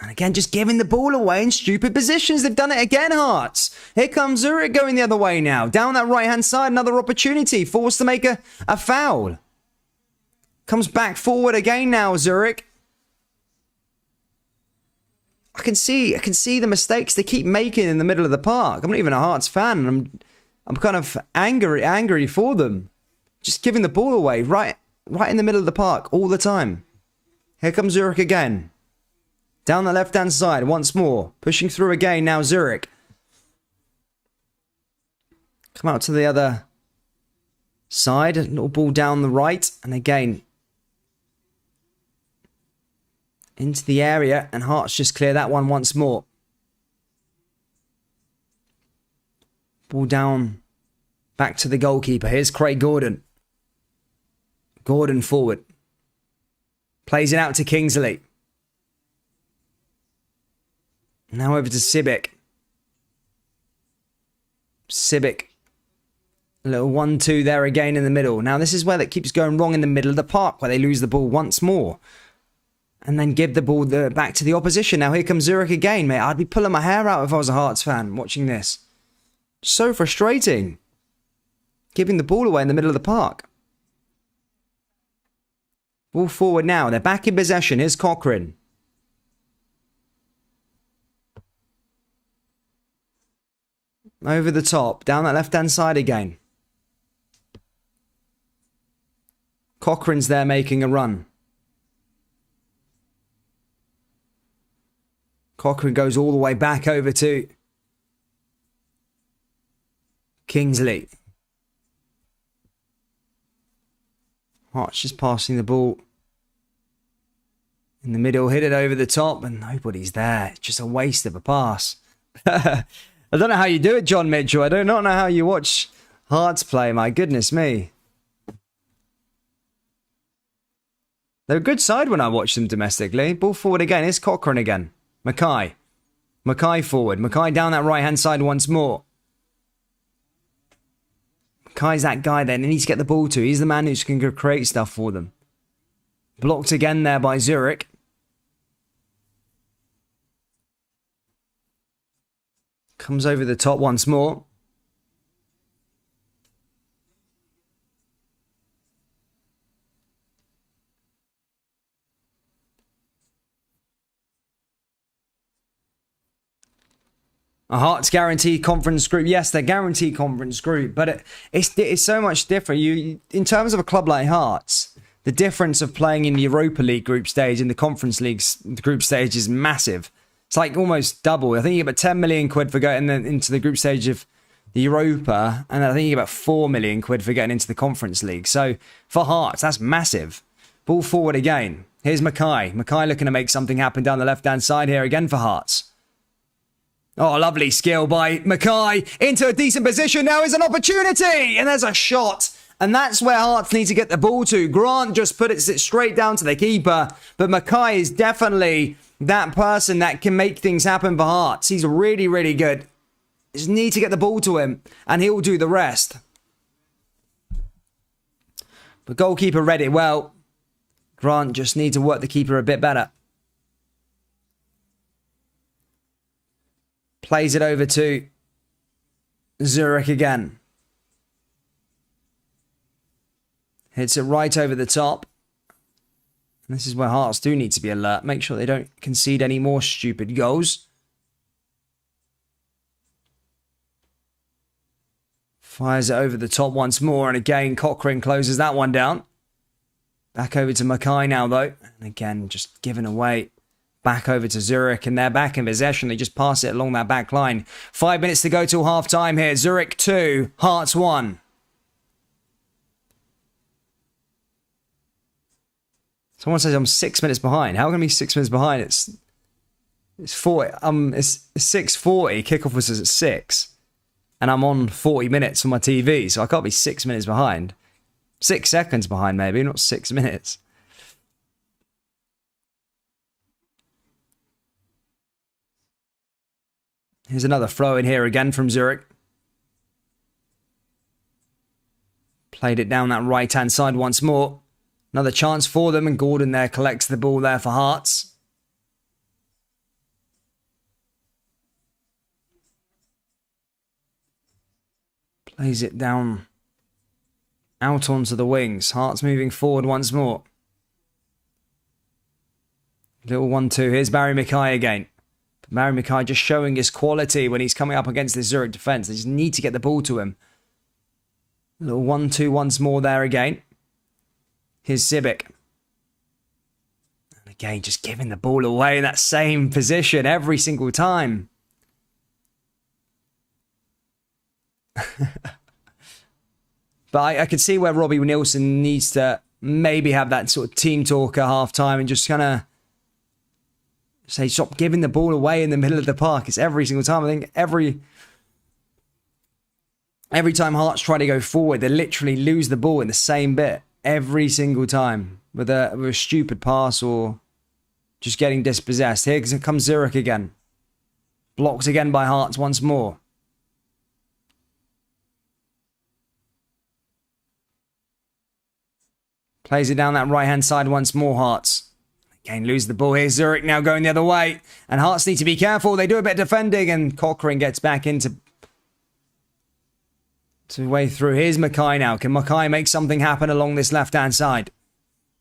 And again, just giving the ball away in stupid positions. They've done it again, Hearts. Here comes Zurich going the other way now. Down that right-hand side, another opportunity. Forced to make a foul. Comes back forward again now, Zurich. I can see the mistakes they keep making in the middle of the park. I'm not even a Hearts fan, and I'm kind of angry for them. Just giving the ball away right in the middle of the park all the time. Here comes Zurich again. Down the left-hand side once more. Pushing through again now, Zurich. Come out to the other side. A little ball down the right. And again, into the area. And Hearts just clear that one once more. Ball down back to the goalkeeper. Here's Craig Gordon. Gordon forward. Plays it out to Kingsley. Now over to Sibic. Sibic. A little 1-2 there again in the middle. Now this is where that keeps going wrong in the middle of the park, where they lose the ball once more. And then give the ball back to the opposition. Now here comes Zurich again, mate. I'd be pulling my hair out if I was a Hearts fan watching this. So frustrating. Giving the ball away in the middle of the park. Ball forward now. They're back in possession. Here's Cochrane. Over the top. Down that left-hand side again. Cochrane's there making a run. Cochrane goes all the way back over to Kingsley. Hearts just passing the ball in the middle. Hit it over the top and nobody's there. It's just a waste of a pass. I don't know how you do it, John Mitchell. I do not know how you watch Hearts play. My goodness me. They're a good side when I watch them domestically. Ball forward again. Here's Cochrane again. Mackay. Mackay forward. Mackay down that right-hand side once more. Mackay's that guy then. He needs to get the ball to. He's the man who can go create stuff for them. Blocked again there by Zurich. Comes over the top once more. A Hearts guaranteed conference group. Yes, they're guaranteed conference group, but it's so much different. You in terms of a club like Hearts, the difference of playing in the Europa League group stage and the Conference League's group stage is massive. It's like almost double. I think you get about 10 million quid for getting into the group stage of the Europa, and I think you get about 4 million quid for getting into the Conference League. So for Hearts, that's massive. Ball forward again. Here's Mackay. Mackay looking to make something happen down the left-hand side here again for Hearts. Oh, lovely skill by Mackay. Into a decent position. Now is an opportunity. And there's a shot. And that's where Hearts need to get the ball to. Grant just put it straight down to the keeper. But Mackay is definitely that person that can make things happen for Hearts. He's really, really good. Just need to get the ball to him. And he'll do the rest. The goalkeeper read it well. Grant just need to work the keeper a bit better. Plays it over to Zurich again. Hits it right over the top. And this is where Hearts do need to be alert. Make sure they don't concede any more stupid goals. Fires it over the top once more. And again, Cochrane closes that one down. Back over to Mackay now, though. And again, just given away. Back over to Zurich, and they're back in possession. They just pass it along that back line. 5 minutes to go till half-time here. Zurich 2, Hearts 1. Someone says I'm 6 minutes behind. How can I be 6 minutes behind? It's 40. It's 6:40. Kickoff was at 6, and I'm on 40 minutes on my TV, so I can't be 6 minutes behind. 6 seconds behind, maybe, not 6 minutes. Here's another throw in here again from Zurich. Played it down that right-hand side once more. Another chance for them, and Gordon there collects the ball there for Hearts. Plays it down out onto the wings. Hearts moving forward once more. Little 1-2. Here's Barry Mackay again. Barry Mackay just showing his quality when he's coming up against the Zurich defence. They just need to get the ball to him. Little 1-2 once more there again. Here's Sibic. And again, just giving the ball away in that same position every single time. But I could see where Robbie Nielsen needs to maybe have that sort of team talk at half-time and just kind of say, stop giving the ball away in the middle of the park. It's every single time. I think every time Hearts try to go forward, they literally lose the ball in the same bit. Every single time. With a stupid pass or just getting dispossessed. Here comes Zurich again. Blocked again by Hearts once more. Plays it down that right-hand side once more, Hearts. Again, lose the ball here. Zurich now going the other way. And Hearts need to be careful. They do a bit of defending, and Cochrane gets back into way through. Here's Mackay now. Can Mackay make something happen along this left-hand side?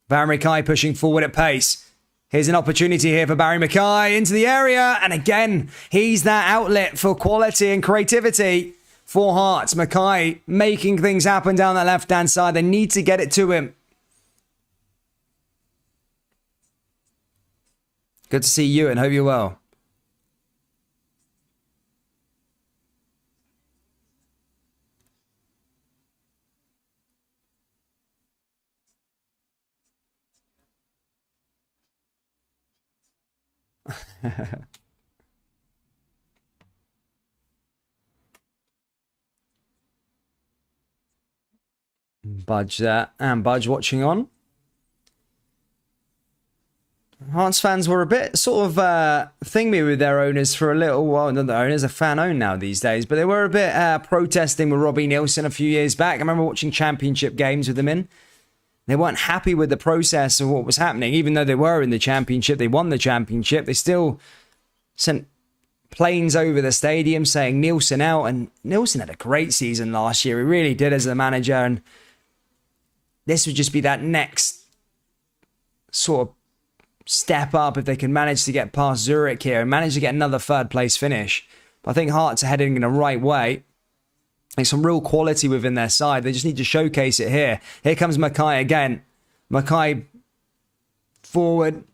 Barry Mackay pushing forward at pace. Here's an opportunity here for Barry Mackay into the area. And again, he's that outlet for quality and creativity for Hearts. Mackay making things happen down that left-hand side. They need to get it to him. Good to see you and hope you're well. Budge there, and Budge watching on. Hearts fans were a bit sort of thingy with their owners for a little while. Not the owners are fan-owned now these days, but they were a bit protesting with Robbie Nielsen a few years back. I remember watching championship games with them in. They weren't happy with the process of what was happening. Even though they were in the championship, they won the championship, they still sent planes over the stadium saying Nielsen out. And Nielsen had a great season last year. He really did as a manager. And this would just be that next sort of step up if they can manage to get past Zurich here and manage to get another third place finish. But I think Hearts are heading in the right way. There's some real quality within their side. They just need to showcase it here. Here comes Mackay again. Mackay forward.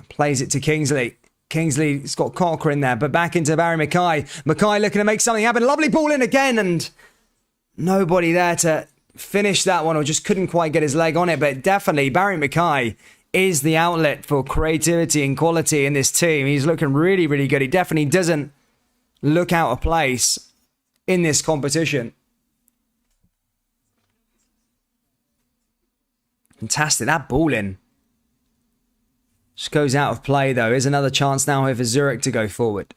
Plays it to Kingsley. Kingsley's got Cochrane there, but back into Barry Mackay. Mackay looking to make something happen. Lovely ball in again, and nobody there to finish that one, or just couldn't quite get his leg on it. But definitely Barry Mackay is the outlet for creativity and quality in this team. He's looking really, really good. He definitely doesn't look out of place in this competition. Fantastic. That ball in just goes out of play, though. Here's another chance now here for Zurich to go forward.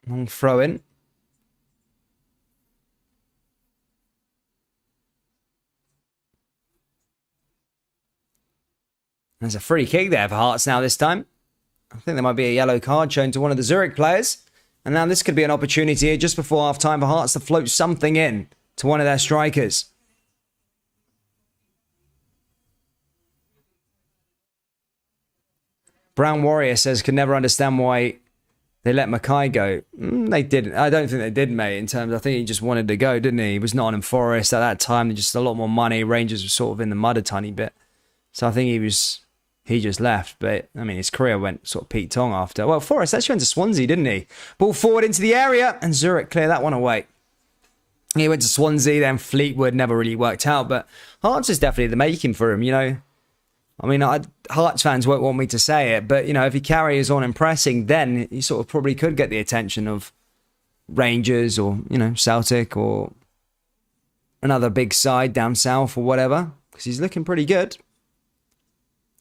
Long throw in. There's a free kick there for Hearts now this time. I think there might be a yellow card shown to one of the Zurich players. And now this could be an opportunity here just before half-time for Hearts to float something in to one of their strikers. Brown Warrior says, could never understand why they let Mackay go. They didn't. I don't think they did, mate, in terms, I think he just wanted to go, didn't he? He was not in Forest at that time. Just a lot more money. Rangers were sort of in the mud a tiny bit. So I think he just left. But, I mean, his career went sort of Pete Tong after. Well, Forest actually went to Swansea, didn't he? Ball forward into the area, and Zurich clear that one away. He went to Swansea, then Fleetwood, never really worked out. But Hearts is definitely the making for him, you know. I mean, Hearts fans won't want me to say it, but, you know, if he carries on impressing, then he sort of probably could get the attention of Rangers or, you know, Celtic or another big side down south or whatever, because he's looking pretty good.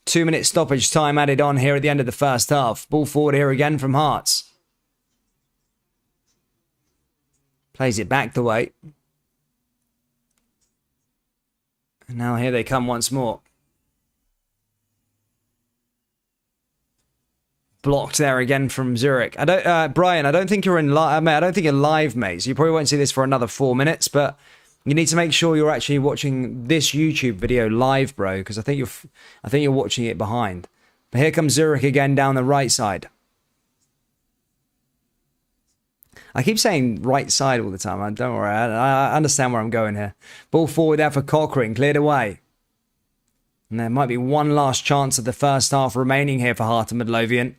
2-minute stoppage time added on here at the end of the first half. Ball forward here again from Hearts. Plays it back the way. And now here they come once more. Blocked there again from Zurich. Brian, I don't think you're in live, mate. I don't think you're live, mate. So you probably won't see this for another 4 minutes, but you need to make sure you're actually watching this YouTube video live, bro, because I think you're watching it behind. But here comes Zurich again down the right side. I keep saying right side all the time. Don't worry. I understand where I'm going here. Ball forward there for Cochrane. Cleared away. And there might be one last chance of the first half remaining here for Heart and Midlothian.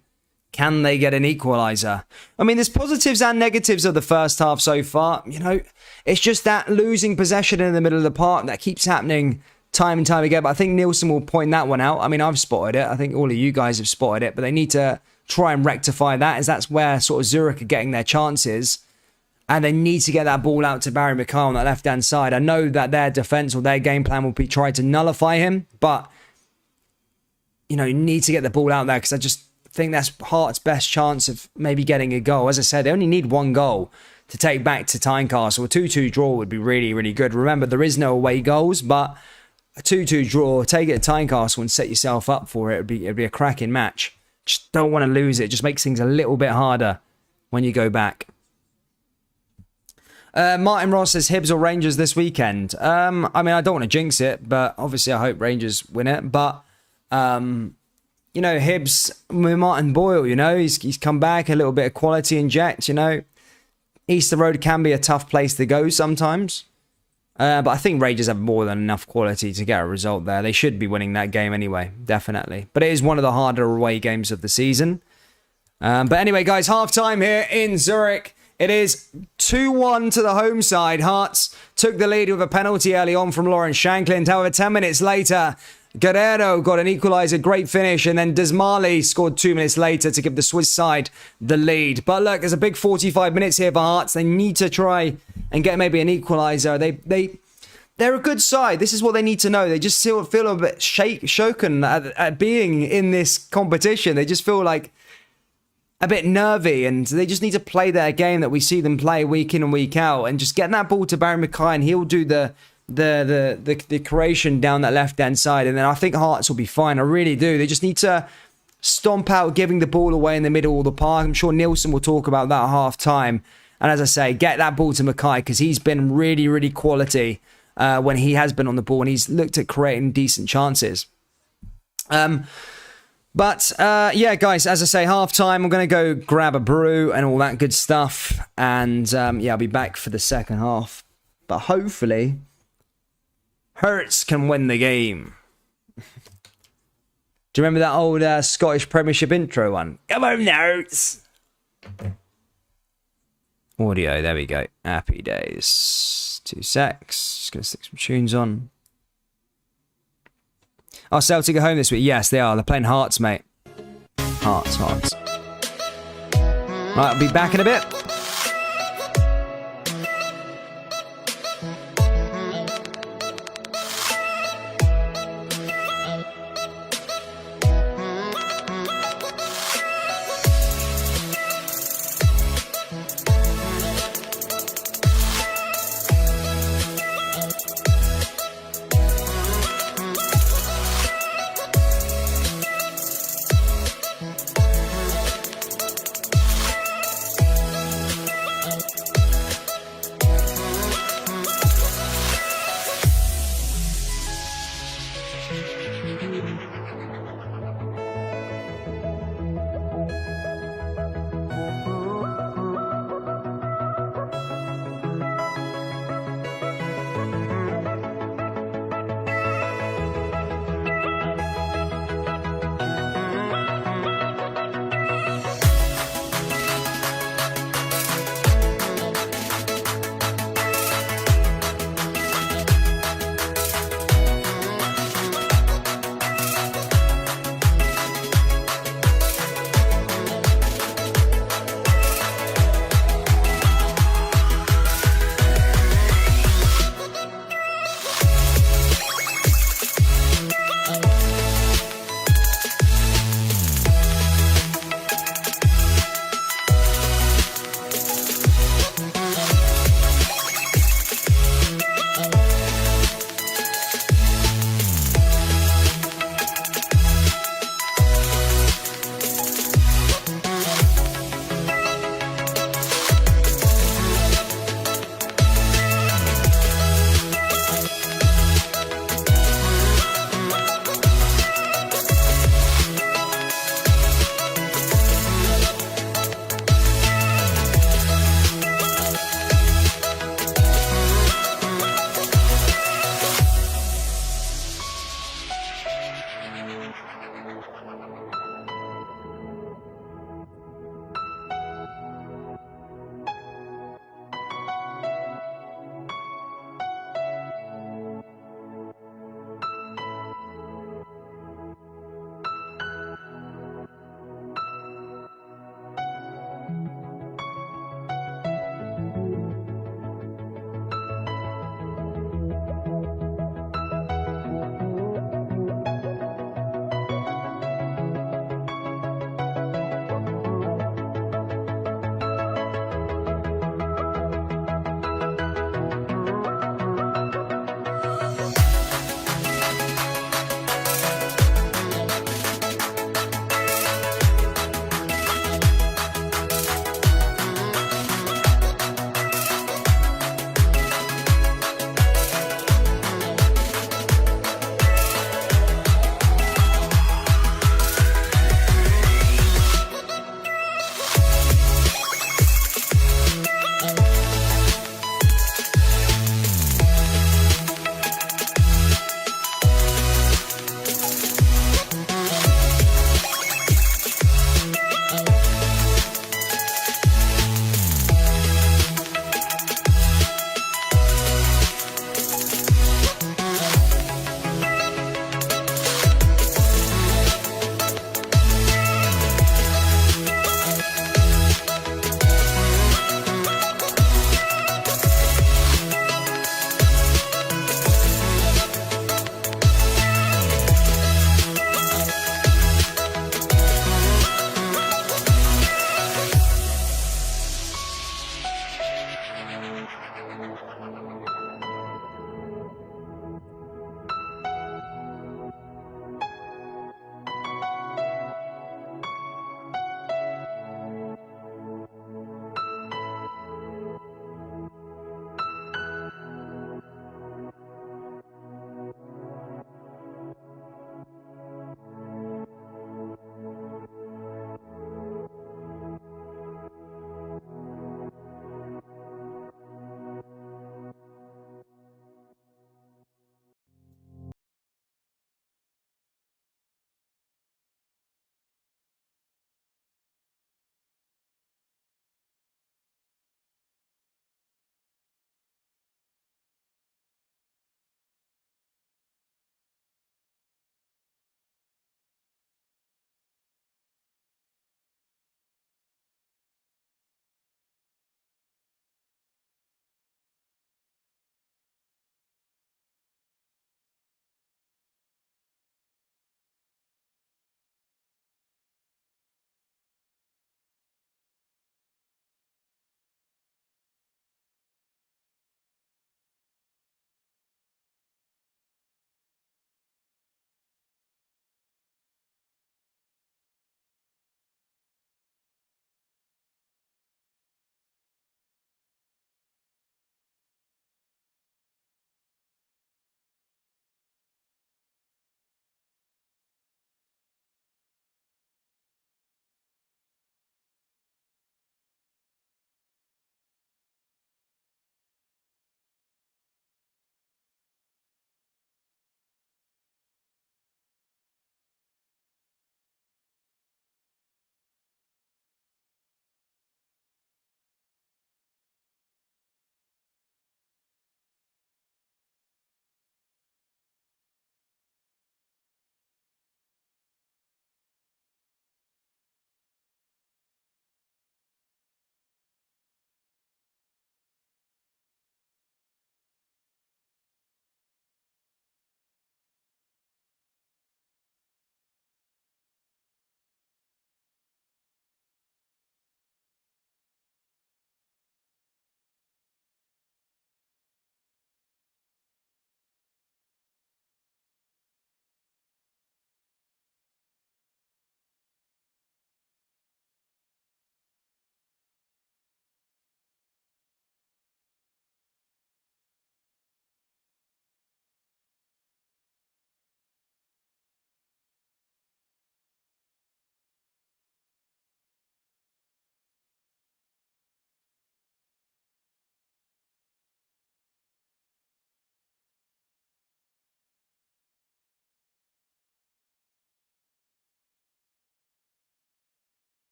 Can they get an equaliser? I mean, there's positives and negatives of the first half so far. You know, it's just that losing possession in the middle of the park that keeps happening time and time again. But I think Nielsen will point that one out. I mean, I've spotted it. I think all of you guys have spotted it. But they need to try and rectify that, as that's where sort of Zurich are getting their chances. And they need to get that ball out to Barry Mackay on that left-hand side. I know that their defence or their game plan will be trying to nullify him. But, you know, you need to get the ball out there, because I just think that's Hearts' best chance of maybe getting a goal. As I said, they only need one goal to take back to Tynecastle. A 2-2 draw would be really, really good. Remember, there is no away goals, but a 2-2 draw, take it to Tynecastle and set yourself up for it. It'd be a cracking match. Just don't want to lose it. Just makes things a little bit harder when you go back. Martin Ross says Hibs or Rangers this weekend. I mean, I don't want to jinx it, but obviously I hope Rangers win it. But you know, Hibs with Martin Boyle, you know, he's come back, a little bit of quality inject, you know. Easter Road can be a tough place to go sometimes. But I think Rangers have more than enough quality to get a result there. They should be winning that game anyway, definitely. But it is one of the harder away games of the season. But anyway, guys, half-time here in Zurich. It is 2-1 to the home side. Hearts took the lead with a penalty early on from Lawrence Shankland. However, 10 minutes later, Guerrero got an equaliser, great finish, and then Desmali scored 2 minutes later to give the Swiss side the lead. But look, there's a big 45 minutes here for Hearts. They need to try and get maybe an equaliser. They're a good side. This is what they need to know. They just feel a bit shaken at being in this competition. They just feel like a bit nervy, and they just need to play their game that we see them play week in and week out, and just getting that ball to Barry Mackay, and he'll do the creation down that left-hand side, and then I think Hearts will be fine. I really do. They just need to stomp out giving the ball away in the middle of the park. I'm sure Nielsen will talk about that at half-time. And as I say, get that ball to Mackay, because he's been really, really quality when he has been on the ball, and he's looked at creating decent chances. But yeah, guys, as I say, half-time, I'm going to go grab a brew and all that good stuff. And yeah, I'll be back for the second half. But hopefully, Hearts can win the game. Do you remember that old Scottish Premiership intro one? Come on, Hearts! Audio, there we go. Happy days. 2 secs. Just going to stick some tunes on. Oh, Celtic at home this week? Yes, they are. They're playing Hearts, mate. Hearts. Right, I'll be back in a bit.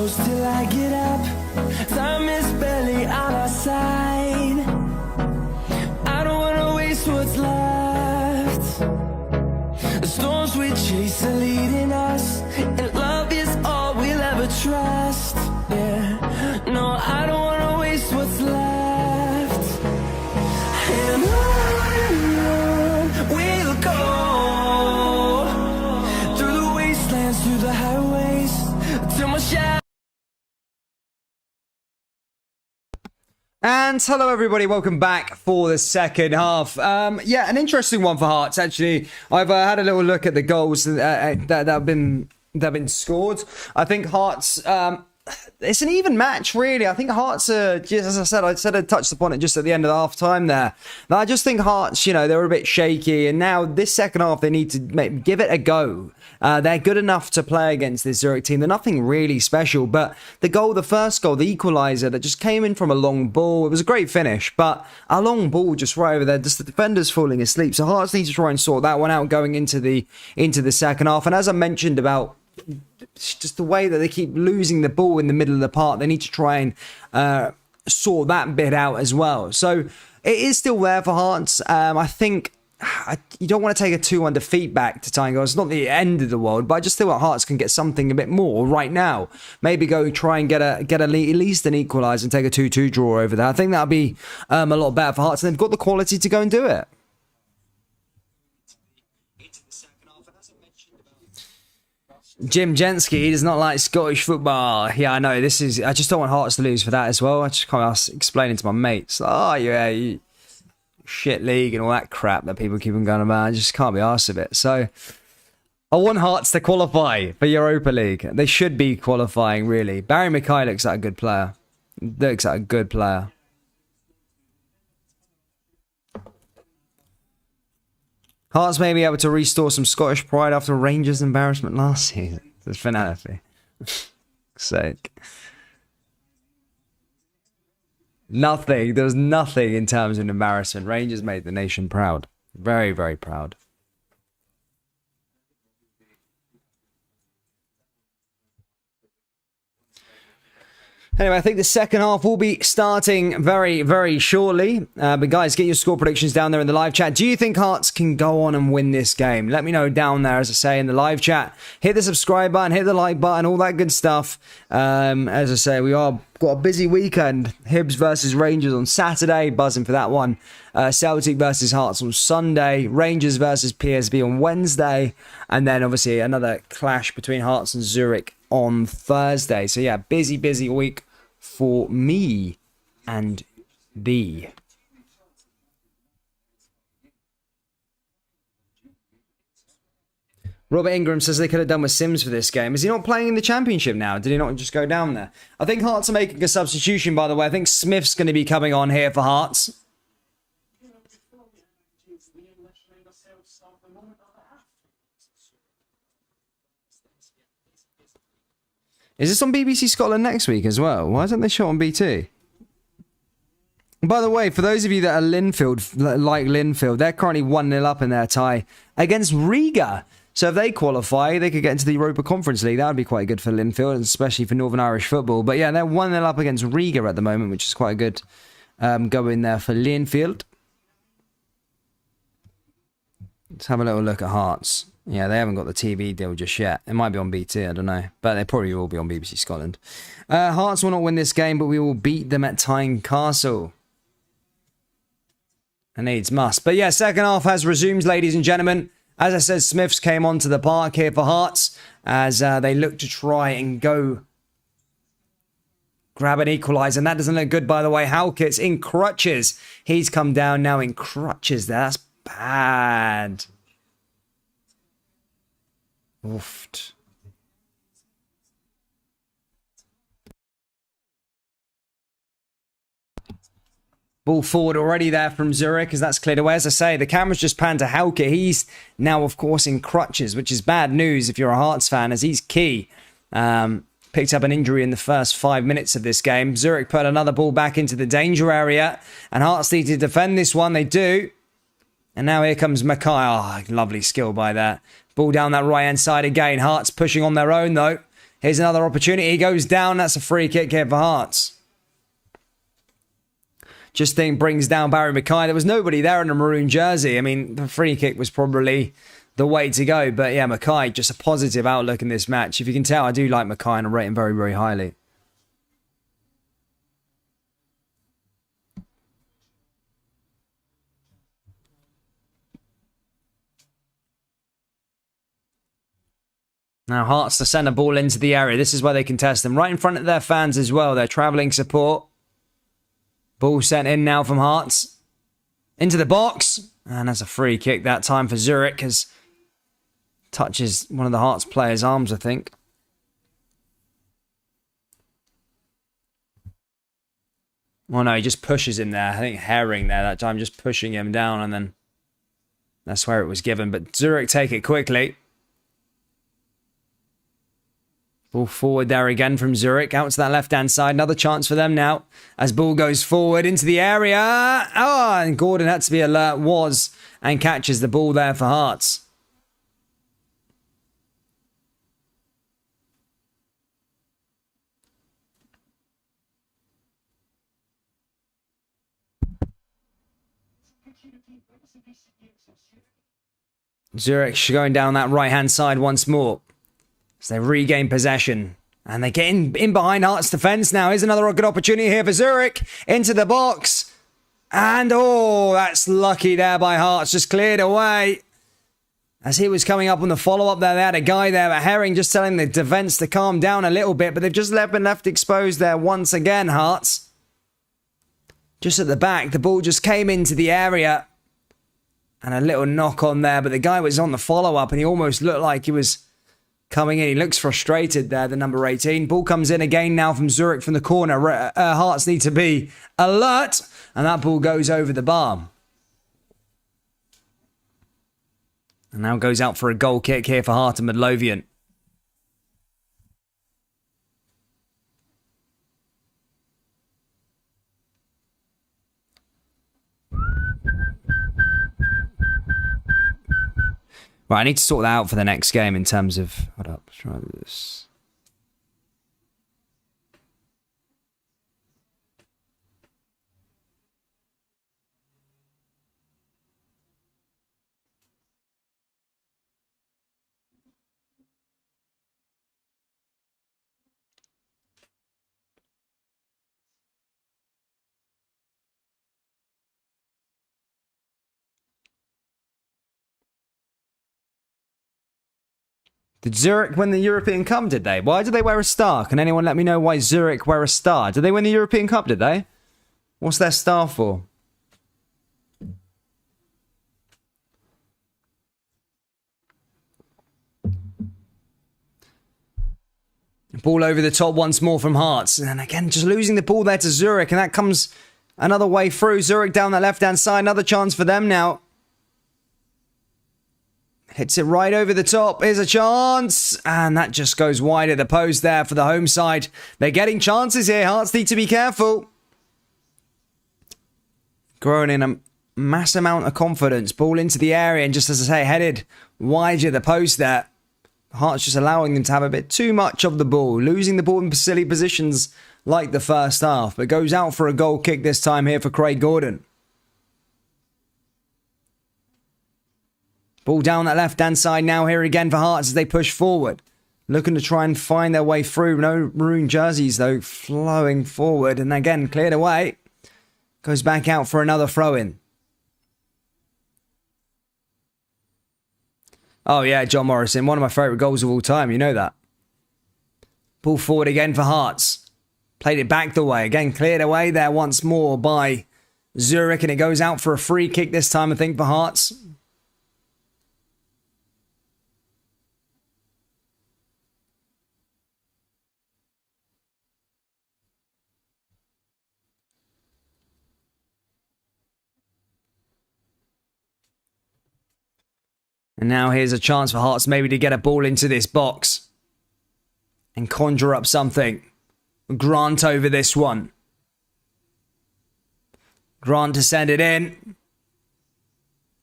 close till I get up. Time is barely on our side. I don't wanna waste what's left. The storms we chase are leading us, and love is all we'll ever trust. Yeah, no, I don't wanna waste what's left. And on we'll go, through the wastelands, through the highways, till my shadow. And hello everybody, welcome back for the second half. Yeah, an interesting one for Hearts actually. I've had a little look at the goals that have been scored. I think Hearts, it's an even match really. I think Hearts are, just as I said I touched upon it just at the end of the half time there. Now, I just think Hearts, you know, they were a bit shaky, and now this second half they need to give it a go. They're good enough to play against this Zurich team. They're nothing really special, but the first goal, the equaliser that just came in from a long ball, it was a great finish, but a long ball just right over there, just the defenders falling asleep. So Hearts need to try and sort that one out going into the second half. And as I mentioned about just the way that they keep losing the ball in the middle of the park, they need to try and sort that bit out as well. So it is still there for Hearts. I think you don't want to take a 2-1 defeat back to tying goals. It's not the end of the world, but I just feel like Hearts can get something a bit more right now. Maybe go try and get at least an equaliser and take a 2-2 draw over there. I think that would be a lot better for Hearts, and they've got the quality to go and do it. Jim Jensky, he does not like Scottish football. Yeah, I know. I just don't want Hearts to lose for that as well. I just kind of explaining to my mates. Oh, yeah, shit league and all that crap that people keep on going about. I just can't be arsed of it. So I want Hearts to qualify for Europa League. They should be qualifying, really. Barry Mackay looks like a good player. Hearts may be able to restore some Scottish pride after Rangers' embarrassment last season. It's finality. Sake. Nothing. There was nothing in terms of an embarrassment. Rangers made the nation proud. Very, very proud. Anyway, I think the second half will be starting very, very shortly. But guys, get your score predictions down there in the live chat. Do you think Hearts can go on and win this game? Let me know down there, as I say, in the live chat. Hit the subscribe button, hit the like button, all that good stuff. As I say, we are got a busy weekend. Hibs versus Rangers on Saturday. Buzzing for that one. Celtic versus Hearts on Sunday. Rangers versus PSV on Wednesday. And then, obviously, another clash between Hearts and Zurich on Thursday. So, yeah, busy week for me and thee. Robert Ingram says they could have done with Sims for this game. Is he not playing in the Championship now? Did he not just go down there? I think Hearts are making a substitution, by the way. I think Smith's going to be coming on here for Hearts. Is this on BBC Scotland next week as well? Why don't they show it on BT? By the way, for those of you that are Linfield, they're currently 1-0 up in their tie against Riga. So if they qualify, they could get into the Europa Conference League. That would be quite good for Linfield, especially for Northern Irish football. But yeah, they're 1-0 up against Riga at the moment, which is quite a good go in there for Linfield. Let's have a little look at Hearts. Yeah, they haven't got the TV deal just yet. It might be on BT, I don't know. But they probably will be on BBC Scotland. Hearts will not win this game, but we will beat them at Tynecastle. And needs must. But yeah, second half has resumed, ladies and gentlemen. As I said, Smiths came onto the park here for Hearts as they look to try and go grab an equaliser. And that doesn't look good, by the way. Halkett's in crutches. He's come down now in crutches there. That's bad. Oofed. Ball forward already there from Zurich as that's cleared away. As I say, the camera's just panned to Halkett. He's now, of course, in crutches, which is bad news if you're a Hearts fan, as he's key. Picked up an injury in the first 5 minutes of this game. Zurich put another ball back into the danger area, and Hearts need to defend this one. They do. And now here comes Mackay. Oh, lovely skill by that. Ball down that right-hand side again. Hearts pushing on their own, though. Here's another opportunity. He goes down. That's a free kick here for Hearts. Just think brings down Barry Mackay. There was nobody there in a maroon jersey. I mean, the free kick was probably the way to go. But yeah, Mackay, just a positive outlook in this match. If you can tell, I do like Mackay and I rate him very, very highly. Now Hearts to send a ball into the area. This is where they can test them. Right in front of their fans as well. Their travelling support. Ball sent in now from Hearts. Into the box. And that's a free kick that time for Zürich as touches one of the Hearts players' arms, I think. Oh no, he just pushes him there. I think Herring there that time, just pushing him down, and then that's where it was given. But Zürich take it quickly. Ball forward there again from Zürich. Out to that left-hand side. Another chance for them now. As ball goes forward into the area. Oh, and Gordon had to be alert. And catches the ball there for Hearts. Zürich going down that right-hand side once more. So they regain possession. And they get in behind Hearts' defence now. Here's another good opportunity here for Zürich. Into the box. And oh, that's lucky there by Hearts. Just cleared away. As he was coming up on the follow-up there, they had a guy there. But Herring just telling the defence to calm down a little bit. But they've just been left exposed there once again, Hearts. Just at the back. The ball just came into the area. And a little knock on there. But the guy was on the follow-up and he almost looked like he was coming in. He looks frustrated there, the number 18. Ball comes in again now from Zürich from the corner. Hearts need to be alert. And that ball goes over the bar. And now goes out for a goal kick here for Hearts and Midlothian. Right, I need to sort that out for the next game in terms of... Hold up, let's try this. Did Zürich win the European Cup, did they? Why did they wear a star? Can anyone let me know why Zürich wear a star? Did they win the European Cup, did they? What's their star for? Ball over the top once more from Hearts. And again, just losing the ball there to Zürich. And that comes another way through. Zürich down the left-hand side. Another chance for them now. Hits it right over the top. Here's a chance. And that just goes wide at the post there for the home side. They're getting chances here. Hearts need to be careful. Growing in a mass amount of confidence. Ball into the area. And just as I say, headed wide at the post there. Hearts just allowing them to have a bit too much of the ball. Losing the ball in silly positions like the first half. But goes out for a goal kick this time here for Craig Gordon. Ball down that left-hand side now here again for Hearts as they push forward. Looking to try and find their way through. No maroon jerseys, though, flowing forward. And again, cleared away. Goes back out for another throw-in. Oh, yeah, John Morrison. One of my favourite goals of all time. You know that. Ball forward again for Hearts. Played it back the way. Again, cleared away there once more by Zürich. And it goes out for a free kick this time, I think, for Hearts. And now here's a chance for Hearts maybe to get a ball into this box. And conjure up something. Grant over this one. Grant to send it in.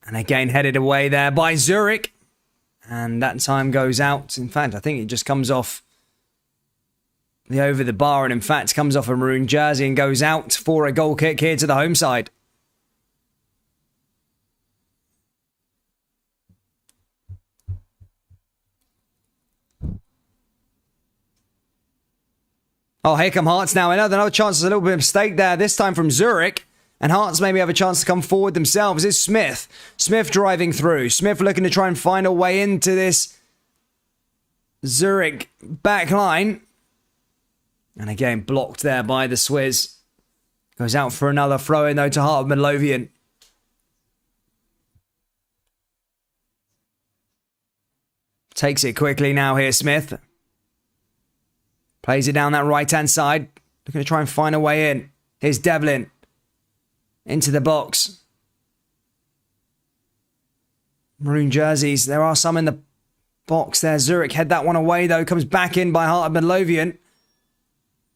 And again headed away there by Zürich. And that time goes out. In fact, I think it just comes off the over the bar and in fact comes off a maroon jersey and goes out for a goal kick here to the home side. Oh, here come Hearts now. Another chance. There's a little bit of mistake there, this time from Zurich. And Hearts maybe have a chance to come forward themselves. It's Smith. Smith driving through. Smith looking to try and find a way into this Zurich back line. And again, blocked there by the Swizz. Goes out for another throw in though to Heart of Midlothian. Takes it quickly now here, Smith. Plays it down that right-hand side. Looking to try and find a way in. Here's Devlin. Into the box. Maroon jerseys. There are some in the box there. Zurich head that one away though. Comes back in by Heart of Midlothian.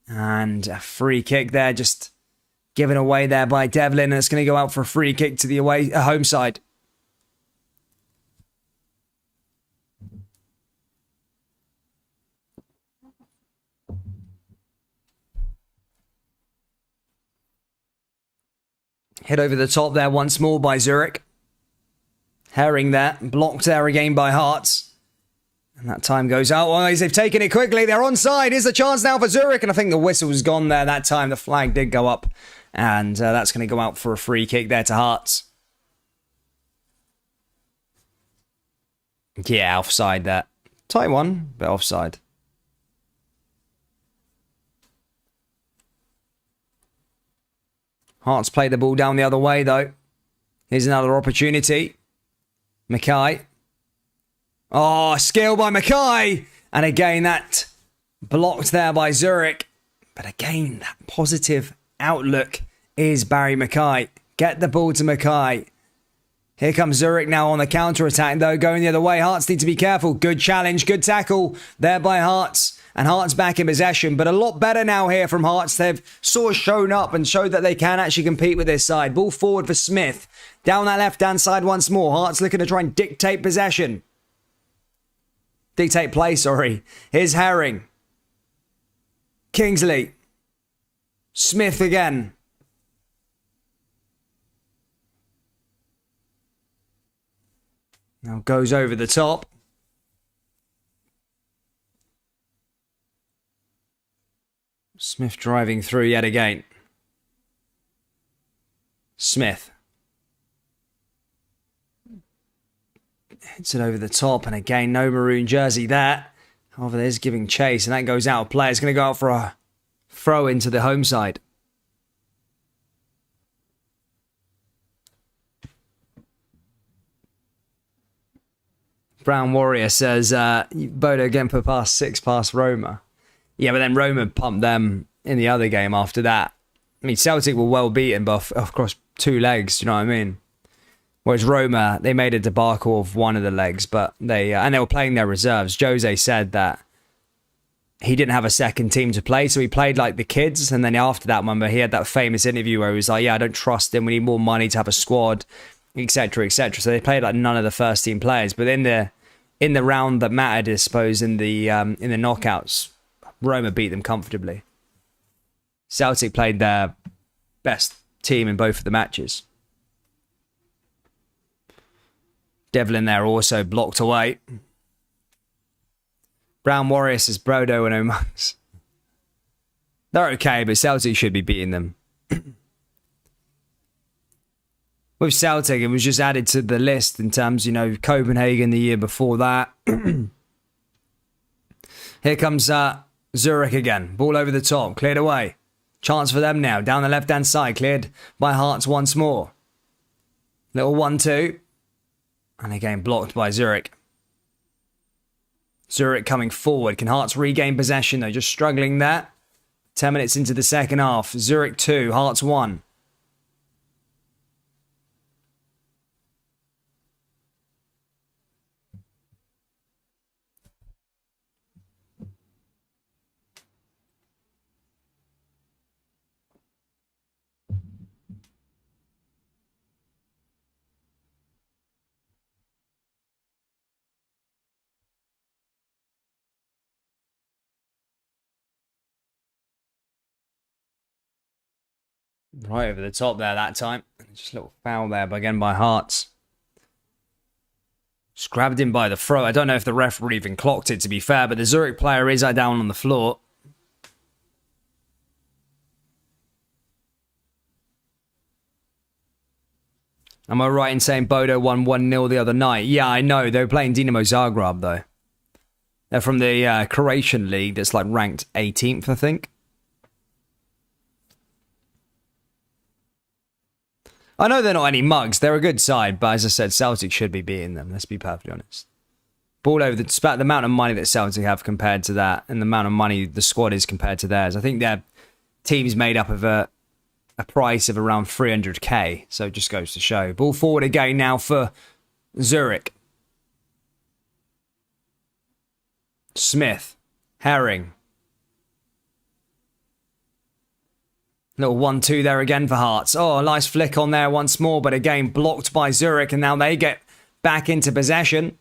And a free kick there. Just given away there by Devlin. And it's going to go out for a free kick to the home side. Hit over the top there once more by Zurich. Herring there. Blocked there again by Hearts. And that time goes out. Well, they've taken it quickly. They're onside. Here's the chance now for Zurich. And I think the whistle was gone there that time. The flag did go up. And that's going to go out for a free kick there to Hearts. Yeah, offside there. Tight one, but offside. Hearts play the ball down the other way, though. Here's another opportunity. Mackay. Oh, skill by Mackay. And again, that blocked there by Zurich. But again, that positive outlook is Barry Mackay. Get the ball to Mackay. Here comes Zurich now on the counter-attack, though, going the other way. Hearts need to be careful. Good challenge, good tackle there by Hearts. And Hearts back in possession, but a lot better now here from Hearts. They've sort of shown up and showed that they can actually compete with this side. Ball forward for Smith. Down that left-hand side once more. Hearts looking to try and dictate possession. Dictate play, sorry. Here's Herring. Kingsley. Smith again. Now goes over the top. Smith driving through yet again. Smith. Hits it over the top, and again, no maroon jersey there. However, there's giving chase, and that goes out of play. It's going to go out for a throw into the home side. Brown Warrior says, Bodo again put past 6 past Roma. Yeah, but then Roma pumped them in the other game after that. I mean, Celtic were well beaten, but of course, 2 legs, do you know what I mean? Whereas Roma, they made a debacle of one of the legs, but they were playing their reserves. Jose said that he didn't have a second team to play, so he played like the kids. And then after that, remember, he had that famous interview where he was like, yeah, I don't trust him. We need more money to have a squad, etc., etc. So they played like none of the first team players. But in the round that mattered, I suppose, in the knockouts, Roma beat them comfortably. Celtic played their best team in both of the matches. Devlin there also blocked away. Brown Warrior says Brodo and Omongs. They're okay, but Celtic should be beating them. With Celtic, it was just added to the list in terms, Copenhagen the year before that. Here comes Zurich again. Ball over the top. Cleared away. Chance for them now. Down the left-hand side. Cleared by Hearts once more. Little 1-2. And again, blocked by Zurich. Zurich coming forward. Can Hearts regain possession, though? Just struggling there. 10 minutes into the second half. Zurich 2, Hearts 1. Right over the top there that time. Just a little foul there, but again by Hearts. Just grabbed him by the throat. I don't know if the referee even clocked it, to be fair, but the Zurich player is down on the floor. Am I right in saying Bodo won 1-0 the other night? Yeah, I know. They were playing Dinamo Zagreb, though. They're from the Croatian league that's like ranked 18th, I think. I know they're not any mugs. They're a good side, but as I said, Celtic should be beating them. Let's be perfectly honest. Ball over the amount of money that Celtic have compared to that, and the amount of money the squad is compared to theirs. I think their team's made up of a price of around 300k. So it just goes to show. Ball forward again now for Zurich. Smith. Herring. Little 1-2 there again for Hearts. Oh, a nice flick on there once more, but again blocked by Zurich, and now they get back into possession.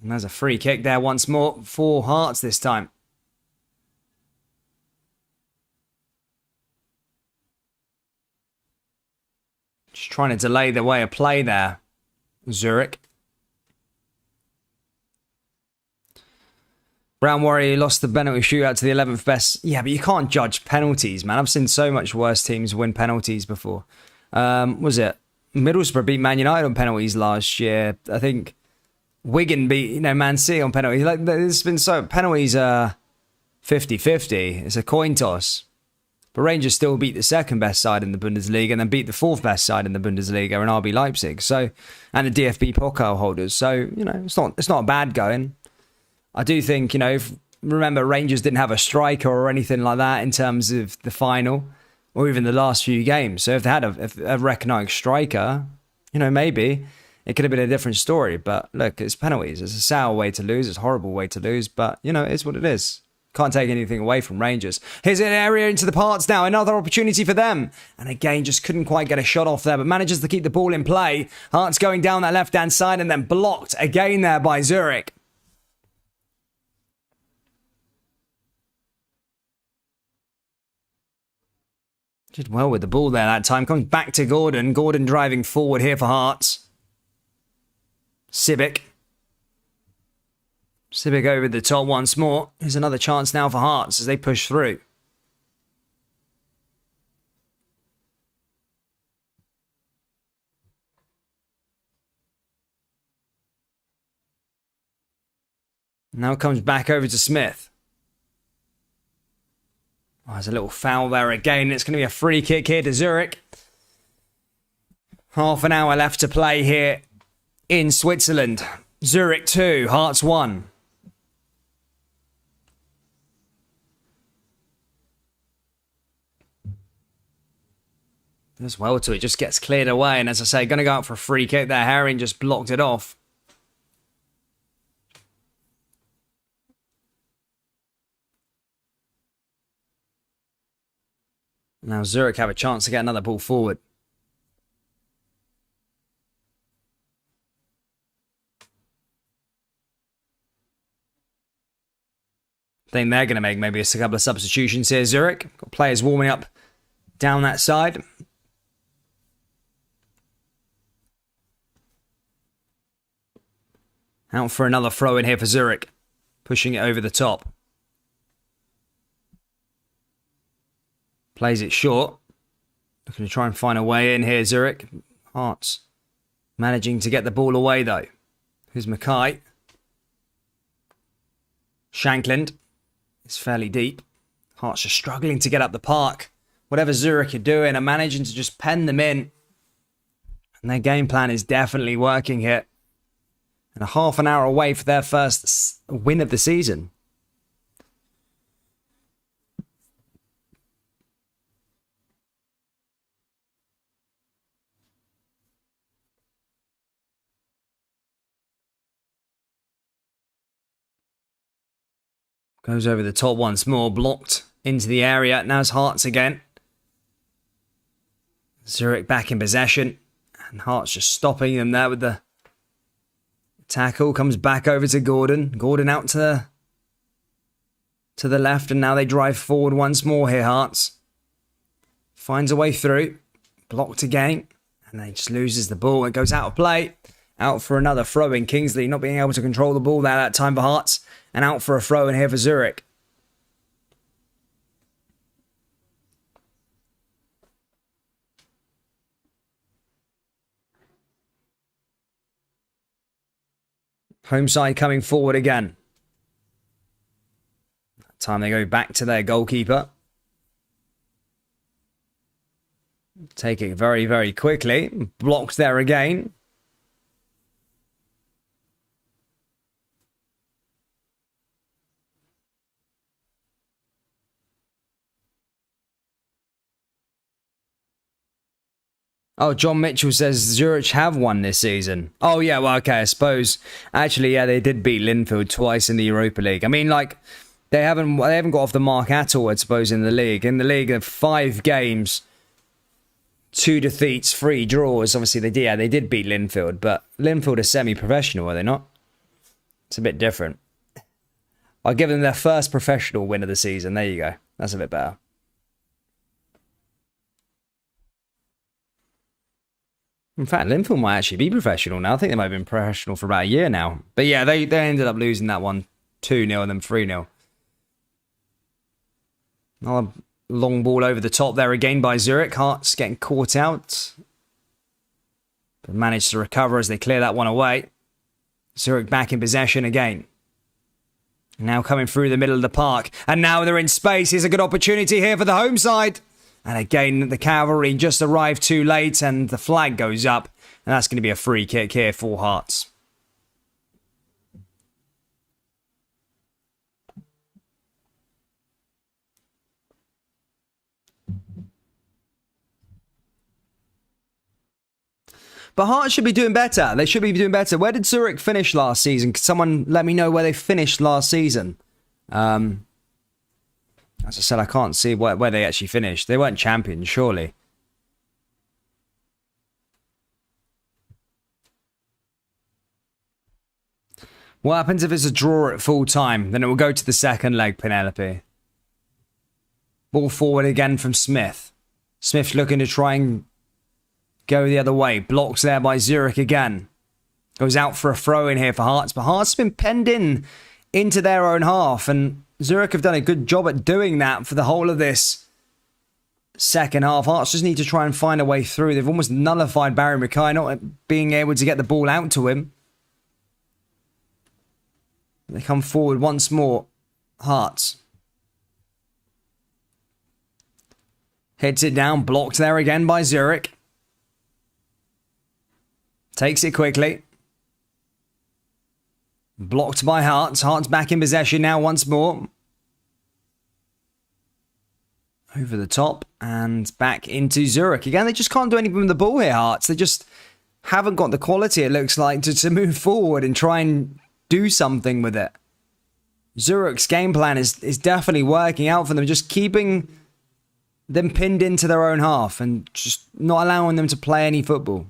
And there's a free kick there once more for Hearts this time. Just trying to delay the way of play there, Zurich. Brown Warrior lost the penalty shootout to the 11th best. Yeah, but you can't judge penalties, man. I've seen so much worse teams win penalties before. Was it? Middlesbrough beat Man United on penalties last year. I think Wigan beat, Man City on penalties. Like, there's been so... Penalties are 50-50. It's a coin toss. But Rangers still beat the second best side in the Bundesliga and then beat the fourth best side in the Bundesliga and RB Leipzig. So, and the DFB Pokal holders. So, it's not a bad going. I do think, remember Rangers didn't have a striker or anything like that in terms of the final or even the last few games. So if they had a recognised striker, maybe it could have been a different story. But look, it's penalties. It's a sour way to lose. It's a horrible way to lose. But, it is what it is. Can't take anything away from Rangers. Here's an area into the parts now. Another opportunity for them. And again, just couldn't quite get a shot off there, but manages to keep the ball in play. Hearts going down that left-hand side and then blocked again there by Zurich. Did well with the ball there that time. Comes back to Gordon. Gordon driving forward here for Hearts. Sibic. Sibic over the top once more. Here's another chance now for Hearts as they push through. Now it comes back over to Smith. Oh, there's a little foul there again. It's going to be a free kick here to Zurich. Half an hour left to play here in Switzerland. Zurich 2, Hearts 1. As well to it, just gets cleared away. And as I say, going to go out for a free kick there. Herring just blocked it off. Now Zurich have a chance to get another ball forward. I think they're going to make maybe a couple of substitutions here, Zurich. Got players warming up down that side. Out for another throw in here for Zurich. Pushing it over the top. Plays it short. Looking to try and find a way in here, Zurich. Hearts managing to get the ball away, though. Here's Mackay. Shankland. It's fairly deep. Hearts are struggling to get up the park. Whatever Zurich are doing, are managing to just pen them in. And their game plan is definitely working here. And a half an hour away for their first win of the season. Goes over the top once more, blocked into the area. Now it's Hearts again. Zurich back in possession. And Hearts just stopping them there with the tackle. Comes back over to Gordon. Gordon out to the left, and now they drive forward once more here, Hearts. Finds a way through. Blocked again. And then he just loses the ball. It goes out of play. Out for another throw in. Kingsley not being able to control the ball there that time for Hearts. And out for a throw in here for Zurich. Home side coming forward again. That time they go back to their goalkeeper. Take it very, very quickly. Blocked there again. Oh, John Mitchell says Zurich have won this season. Oh, yeah, well, okay, I suppose. Actually, yeah, they did beat Linfield twice in the Europa League. I mean, like, they haven't got off the mark at all, I suppose, in the league. In the league, of 5 games, 2 defeats, 3 draws. Obviously, they did beat Linfield, but Linfield are semi-professional, are they not? It's a bit different. I'll give them their first professional win of the season. There you go. That's a bit better. In fact, Linfield might actually be professional now. I think they might have been professional for about a year now. But yeah, they ended up losing that one 2-0 and then 3-0. Another long ball over the top there again by Zurich. Hearts getting caught out. But managed to recover as they clear that one away. Zurich back in possession again. Now coming through the middle of the park. And now they're in space. Here's a good opportunity here for the home side. And again, the cavalry just arrived too late and the flag goes up. And that's going to be a free kick here for Hearts. But Hearts should be doing better. They should be doing better. Where did Zurich finish last season? Could someone let me know where they finished last season? As I said, I can't see where they actually finished. They weren't champions, surely. What happens if it's a draw at full time? Then it will go to the second leg, Penelope. Ball forward again from Smith. Smith looking to try and go the other way. Blocked there by Zurich again. Goes out for a throw in here for Hearts. But Hearts have been penned into their own half. And Zurich have done a good job at doing that for the whole of this second half. Hearts just need to try and find a way through. They've almost nullified Barry Mackay, not being able to get the ball out to him. They come forward once more. Hearts. Hits it down. Blocked there again by Zurich. Takes it quickly. Blocked by Hearts. Hearts back in possession now once more. Over the top and back into Zurich. Again, they just can't do anything with the ball here, Hearts. They just haven't got the quality, it looks like, to move forward and try and do something with it. Zurich's game plan is definitely working out for them. Just keeping them pinned into their own half and just not allowing them to play any football.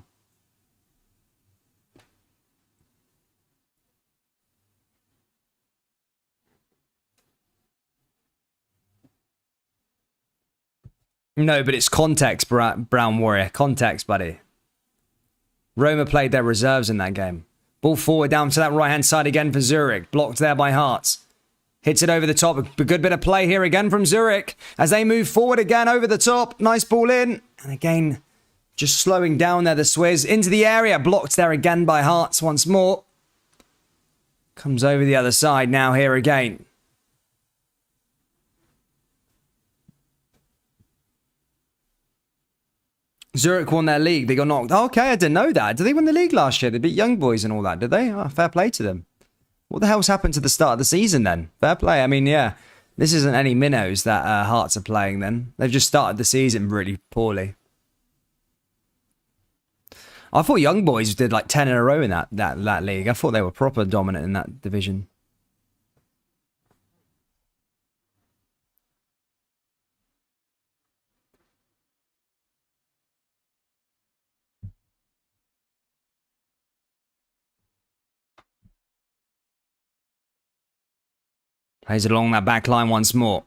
No, but it's context, Brown Warrior. Context, buddy. Roma played their reserves in that game. Ball forward down to that right-hand side again for Zurich. Blocked there by Hearts. Hits it over the top. A good bit of play here again from Zurich as they move forward again over the top. Nice ball in. And again, just slowing down there, the Swizz. Into the area. Blocked there again by Hearts once more. Comes over the other side now here again. Zurich won their league. They got knocked. Oh, okay, I didn't know that. Did they win the league last year? They beat Young Boys and all that, did they? Oh, fair play to them. What the hell's happened to the start of the season then? Fair play. I mean, yeah, this isn't any minnows that Hearts are playing then. They've just started the season really poorly. I thought Young Boys did like 10 in a row in that league. I thought they were proper dominant in that division. Plays it along that back line once more.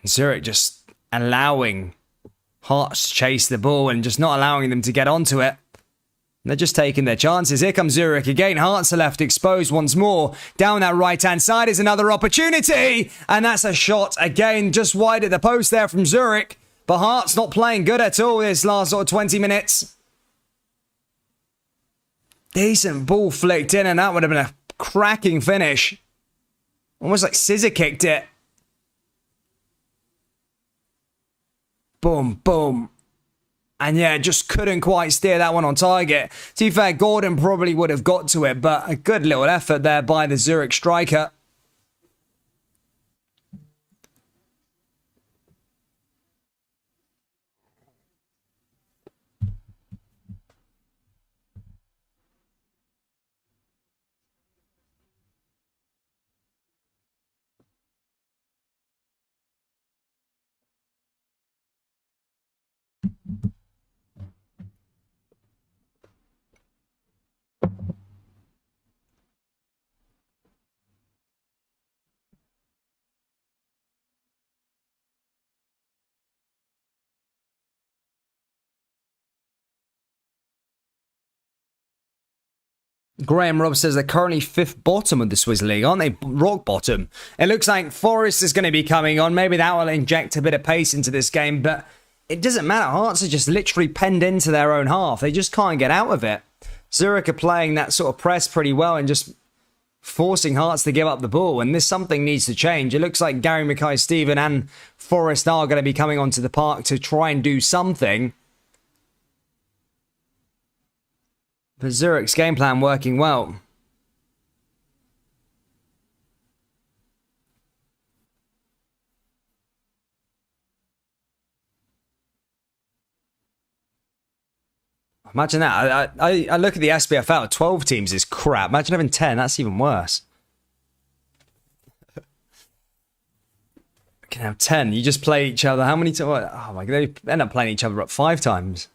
Zurich just allowing Hearts to chase the ball and just not allowing them to get onto it. They're just taking their chances. Here comes Zurich again. Hearts are left exposed once more. Down that right-hand side is another opportunity. And that's a shot again, just wide at the post there from Zurich. But Hearts not playing good at all this last sort of 20 minutes. Decent ball flicked in, and that would have been a cracking finish. Almost like scissor kicked it. Boom, boom. And yeah, just couldn't quite steer that one on target. To be fair, Gordon probably would have got to it, but a good little effort there by the Zurich striker. Graham Robb says they're currently 5th bottom of the Swiss League, aren't they? Rock bottom. It looks like Forest is going to be coming on. Maybe that will inject a bit of pace into this game, but it doesn't matter. Hearts are just literally penned into their own half. They just can't get out of it. Zurich are playing that sort of press pretty well and just forcing Hearts to give up the ball, and this something needs to change. It looks like Gary Mackay-Steven and Forest are going to be coming onto the park to try and do something. But Zurich's game plan working well. Imagine that. I look at the SPFL, 12 teams is crap. Imagine having 10, that's even worse. You can have 10, you just play each other. How many times? Oh my god, they end up playing each other up 5 times.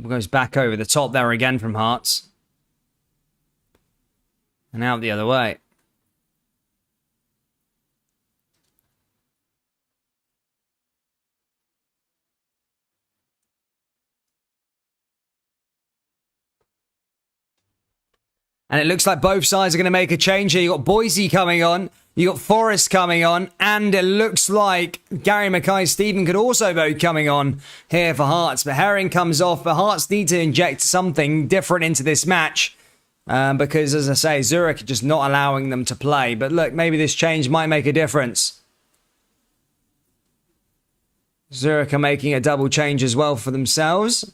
Goes back over the top there again from Hearts. And out the other way. And it looks like both sides are going to make a change here. You got Boise coming on. You got Forest coming on, and it looks like Gary Mackay-Steven could also be coming on here for Hearts. But Herring comes off, but Hearts need to inject something different into this match. Because, as I say, Zurich are just not allowing them to play. But look, maybe this change might make a difference. Zurich are making a double change as well for themselves.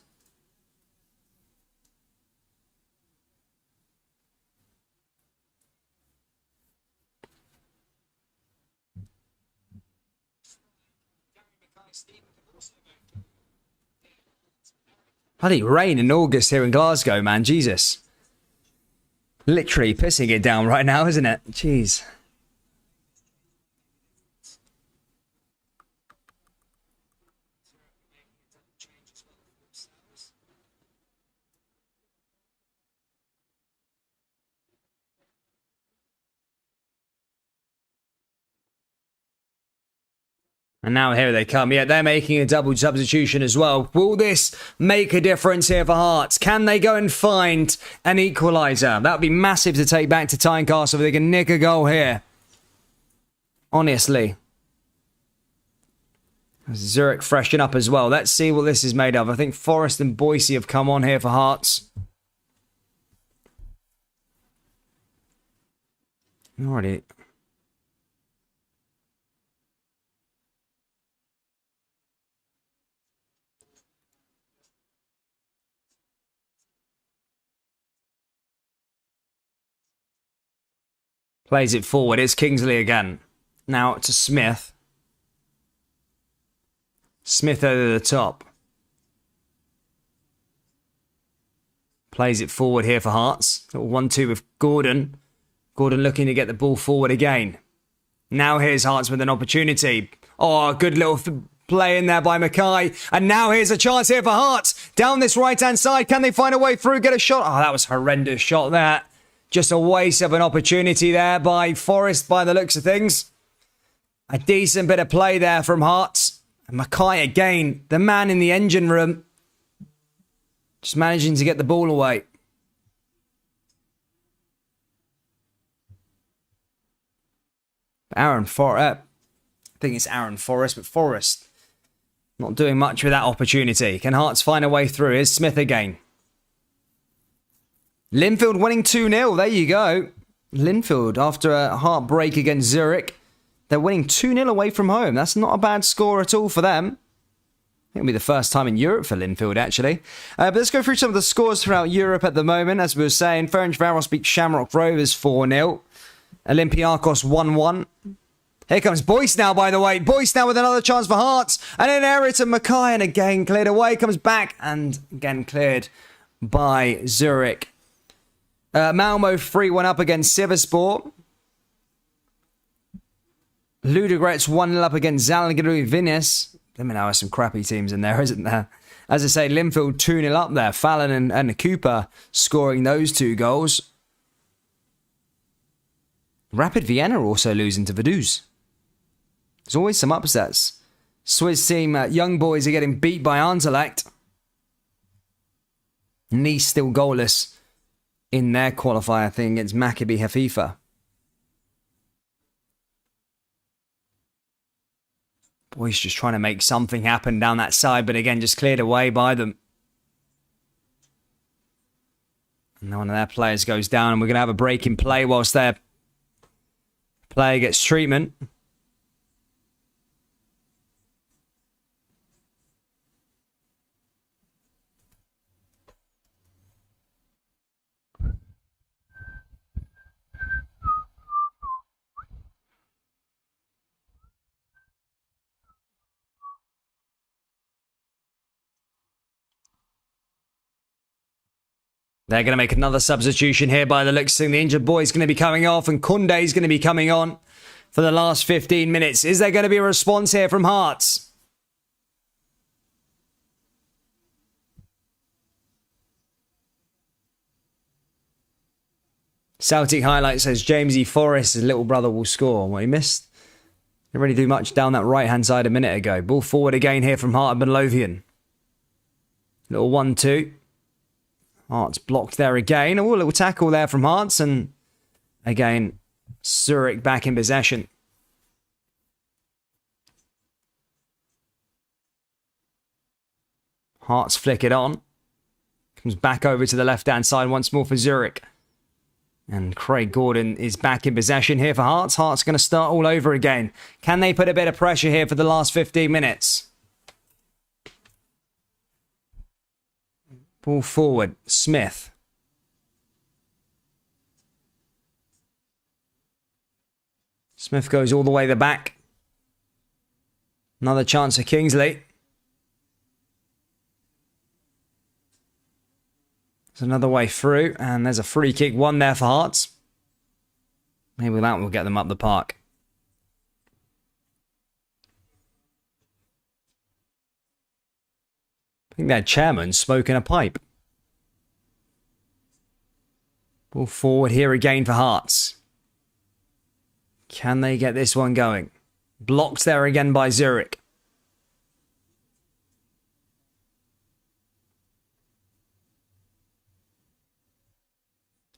Bloody rain in August here in Glasgow, man. Jesus. Literally pissing it down right now, isn't it? Jeez. And now here they come. Yeah, they're making a double substitution as well. Will this make a difference here for Hearts? Can they go and find an equaliser? That would be massive to take back to Tynecastle if they can nick a goal here. Honestly. Zurich freshen up as well. Let's see what this is made of. I think Forest and Boise have come on here for Hearts. Alrighty. Plays it forward. It's Kingsley again. Now to Smith. Smith over the top. Plays it forward here for Hearts. 1-2 with Gordon. Gordon looking to get the ball forward again. Now here's Hearts with an opportunity. Oh, good little play in there by Mackay. And now here's a chance here for Hearts. Down this right-hand side. Can they find a way through? Get a shot. Oh, that was a horrendous shot there. Just a waste of an opportunity there by Forrest by the looks of things. A decent bit of play there from Hearts. And Mackay again, the man in the engine room. Just managing to get the ball away. I think it's Aaron Forrest, but Forrest not doing much with that opportunity. Can Hearts find a way through? Here's Smith again. Linfield winning 2-0. There you go. Linfield, after a heartbreak against Zurich, they're winning 2-0 away from home. That's not a bad score at all for them. I think it'll be the first time in Europe for Linfield, actually. But let's go through some of the scores throughout Europe at the moment. As we were saying, Ferencvaros beat Shamrock Rovers 4-0. Olympiacos 1-1. Here comes Boyce now, by the way. Boyce now with another chance for Hearts. And in area to Mackay, and again cleared away. Comes back and again cleared by Zurich. Malmo 3-1 up against Sivasspor. Ludogorets 1-0 up against Zalgiris Vilnius. Let me know, there's some crappy teams in there, isn't there? As I say, Linfield 2-0 up there. Fallon and Cooper scoring those 2 goals. Rapid Vienna also losing to Vaduz. There's always some upsets. Swiss team, Young Boys are getting beat by Anderlecht. Nice still goalless in their qualifier thing against Maccabi Haifa. Boys just trying to make something happen down that side, but again, just cleared away by them. And one of their players goes down, and we're going to have a break in play whilst their player gets treatment. They're going to make another substitution here by the looks of the injured boy's going to be coming off, and Kunde's going to be coming on for the last 15 minutes. Is there going to be a response here from Hearts? Celtic Highlight says James E. Forrest, his little brother, will score. Well, he missed. Didn't really do much down that right-hand side a minute ago. Ball forward again here from Heart of Midlothian. Little 1-2. Hearts blocked there again. Oh, a little tackle there from Hearts. And again, Zurich back in possession. Hearts flick it on. Comes back over to the left-hand side once more for Zurich. And Craig Gordon is back in possession here for Hearts. Hearts going to start all over again. Can they put a bit of pressure here for the last 15 minutes? Ball forward. Smith. Smith goes all the way the back. Another chance for Kingsley. There's another way through, and there's a free kick, one there for Hearts. Maybe that will get them up the park. I think their chairman's smoking a pipe. Ball forward here again for Hearts. Can they get this one going? Blocked there again by Zurich.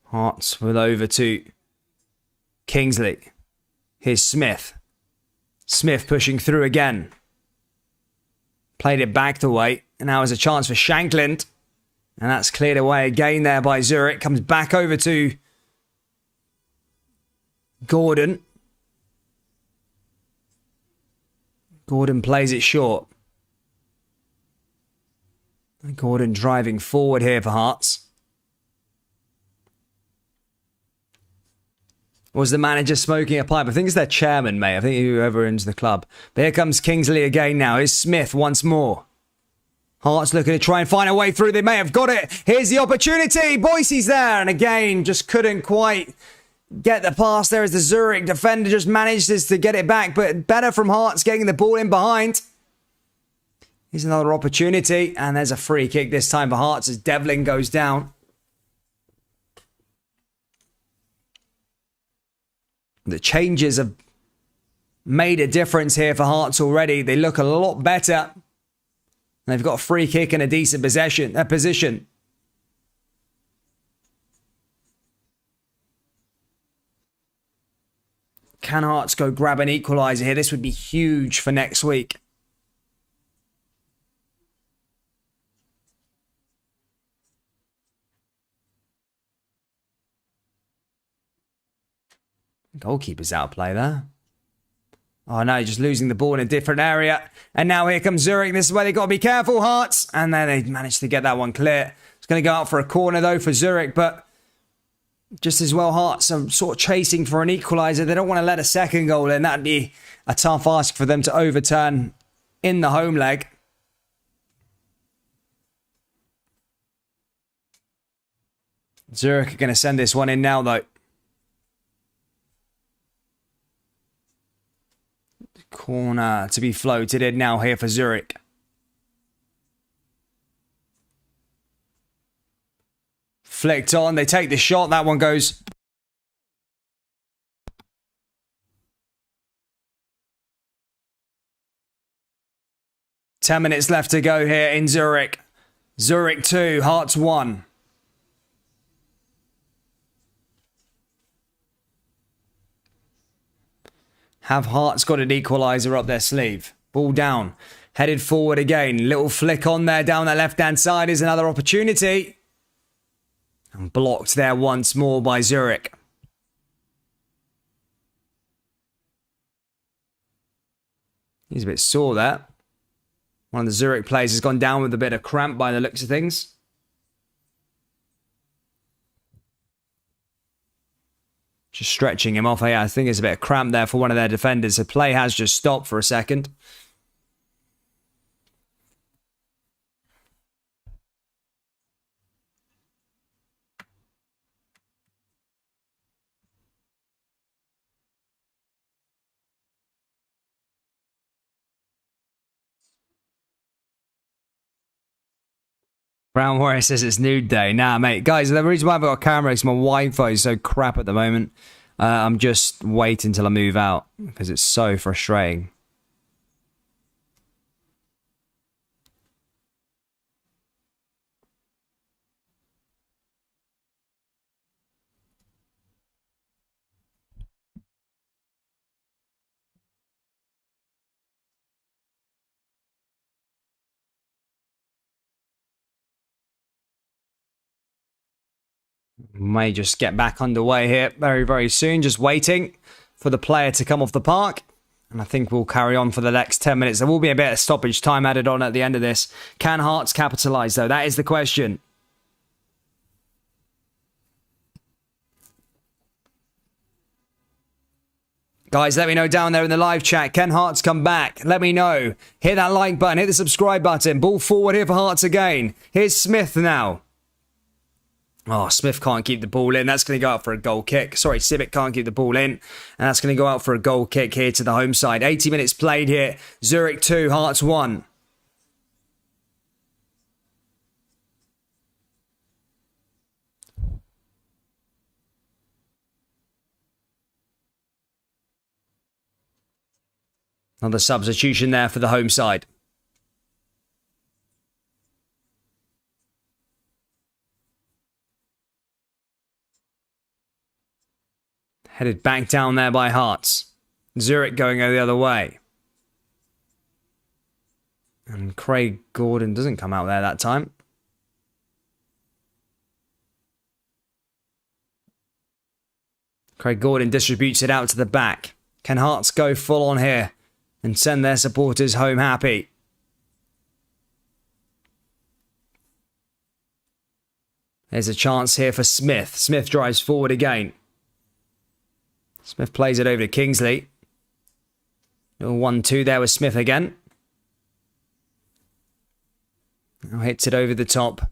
Hearts with over to Kingsley. Here's Smith. Smith pushing through again. Played it back the way. And now there's a chance for Shankland. And that's cleared away again there by Zurich. Comes back over to Gordon. Gordon plays it short. Gordon driving forward here for Hearts. Was the manager smoking a pipe? I think it's their chairman, mate. I think whoever owns the club. But here comes Kingsley again now. Here's Smith once more. Hearts looking to try and find a way through. They may have got it. Here's the opportunity. Boise's there. And again, just couldn't quite get the pass there as the Zurich defender just manages to get it back. But better from Hearts getting the ball in behind. Here's another opportunity, and there's a free kick this time for Hearts as Devlin goes down. The changes have made a difference here for Hearts already. They look a lot better. They've got a free kick and a decent position. Can Hearts go grab an equaliser here? This would be huge for next week. Goalkeeper's out of play there. Oh no, just losing the ball in a different area. And now here comes Zurich. This is where they got to be careful, Hearts. And then they managed to get that one clear. It's going to go out for a corner though for Zurich, but just as well Hearts are sort of chasing for an equaliser. They don't want to let a second goal in. That'd be a tough ask for them to overturn in the home leg. Zurich are going to send this one in now though. Corner to be floated in now here for Zurich. Flicked on. They take the shot. That one goes. "10 minutes left to go here in Zurich. Zurich 2, Hearts 1. Have Hearts got an equaliser up their sleeve? Ball down. Headed forward again. Little flick on there down that left-hand side is another opportunity. And blocked there once more by Zurich. He's a bit sore there. One of the Zurich players has gone down with a bit of cramp by the looks of things. Just stretching him off. I think there's a bit of cramp there for one of their defenders. The play has just stopped for a second. Brown Warrior says it's nude day. Nah, mate. Guys, the reason why I've got a camera is my Wi-Fi is so crap at the moment. I'm just waiting till I move out because it's so frustrating. May just get back underway here very, very soon. Just waiting for the player to come off the park. And I think we'll carry on for the next 10 minutes. There will be a bit of stoppage time added on at the end of this. Can Hearts capitalise, though? That is the question. Guys, let me know down there in the live chat. Can Hearts come back? Let me know. Hit that like button. Hit the subscribe button. Ball forward here for Hearts again. Here's Smith now. Oh, Smith can't keep the ball in. That's going to go out for a goal kick. Sorry, Civic can't keep the ball in. And that's going to go out for a goal kick here to the home side. 80 minutes played here. Zurich 2, Hearts 1. Another substitution there for the home side. Headed back down there by Hearts. Zurich going the other way. And Craig Gordon doesn't come out there that time. Craig Gordon distributes it out to the back. Can Hearts go full on here and send their supporters home happy? There's a chance here for Smith. Smith drives forward again. Smith plays it over to Kingsley. Little 1-2 there with Smith again. Now hits it over the top.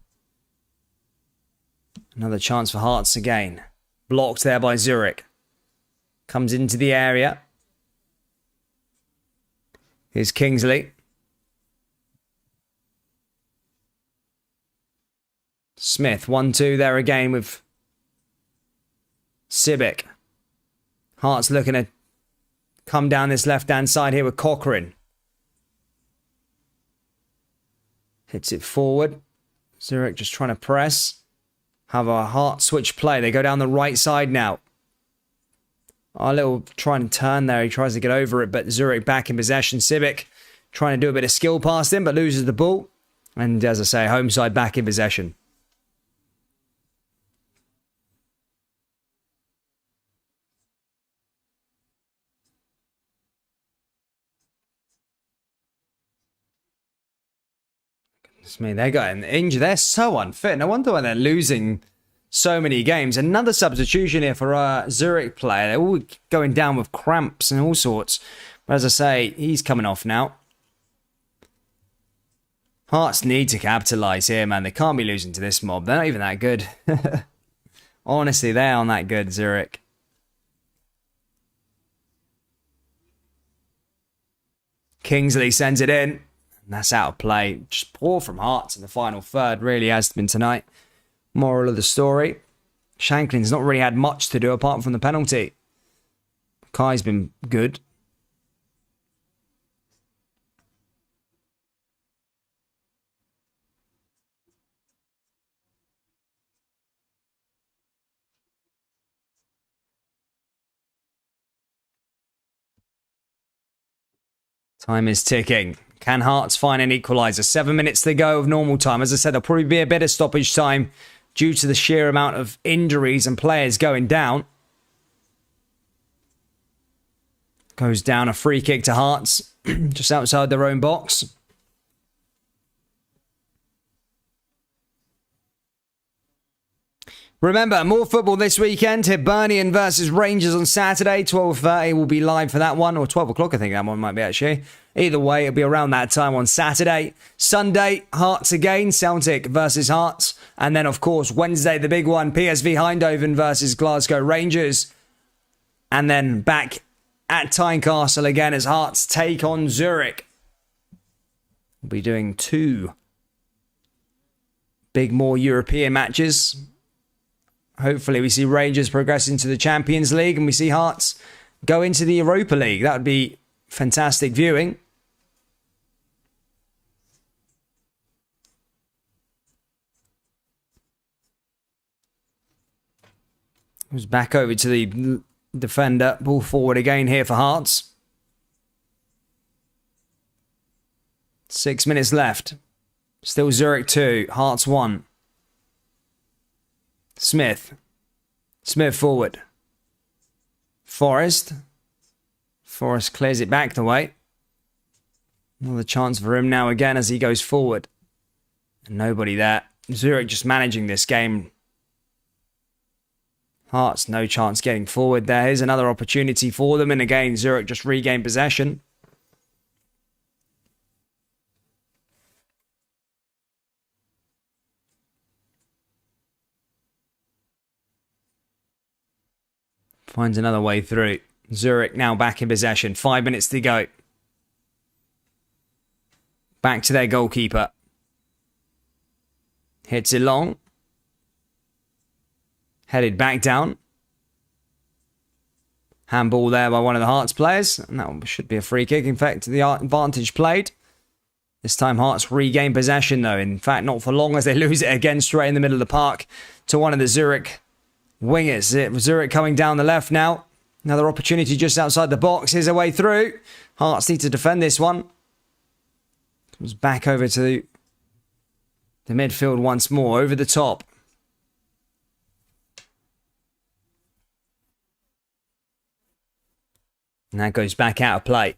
Another chance for Hearts again. Blocked there by Zurich. Comes into the area. Here's Kingsley. Smith, 1-2 there again with Sibic. Hearts looking to come down this left-hand side here with Cochrane. Hits it forward. Zurich just trying to press. Have a Hearts switch play. They go down the right side now. A little try and turn there. He tries to get over it, but Zurich back in possession. Sibic trying to do a bit of skill past him, but loses the ball. And as I say, home side back in possession. Goodness me, they're getting injured. They're so unfit. No wonder why they're losing so many games. Another substitution here for a Zurich player. They're all going down with cramps and all sorts. But as I say, he's coming off now. Hearts need to capitalise here, man. They can't be losing to this mob. They're not even that good. Honestly, they aren't that good, Zurich. Kingsley sends it in. And that's out of play. Just poor from Hearts in the final third. Really has been tonight. Moral of the story. Shanklin's not really had much to do apart from the penalty. Kai's been good. Time is ticking. Can Hearts find an equaliser? 7 minutes to go of normal time. As I said, there'll probably be a bit of stoppage time due to the sheer amount of injuries and players going down. Goes down a free kick to Hearts, just outside their own box. Remember, more football this weekend. Hibernian versus Rangers on Saturday. 12:30 will be live for that one. Or 12 o'clock, I think that one might be actually. Either way, it'll be around that time on Saturday. Sunday, Hearts again. Celtic versus Hearts. And then, of course, Wednesday, the big one. PSV Eindhoven versus Glasgow Rangers. And then back at Tynecastle again as Hearts take on Zurich. We'll be doing two big, more European matches. Hopefully we see Rangers progress into the Champions League and we see Hearts go into the Europa League. That would be fantastic viewing. Goes back over to the defender. Ball forward again here for Hearts. 6 minutes left. Still Zurich 2, Hearts 1. Smith forward. Forrest clears it back the way. Another chance for him now again as he goes forward. And nobody there. Zurich just managing this game. Hearts no chance getting forward there. Here's another opportunity for them. And again, Zurich just regain possession. Finds another way through. Zurich now back in possession. 5 minutes to go. Back to their goalkeeper. Hits it long. Headed back down. Handball there by one of the Hearts players. And that should be a free kick. In fact, the advantage played. This time Hearts regain possession though. In fact, not for long as they lose it again straight in the middle of the park to one of the Zurich wingers. Zurich coming down the left now. Another opportunity just outside the box. Here's a way through. Hearts need to defend this one. Comes back over to the midfield once more. Over the top. And that goes back out of play.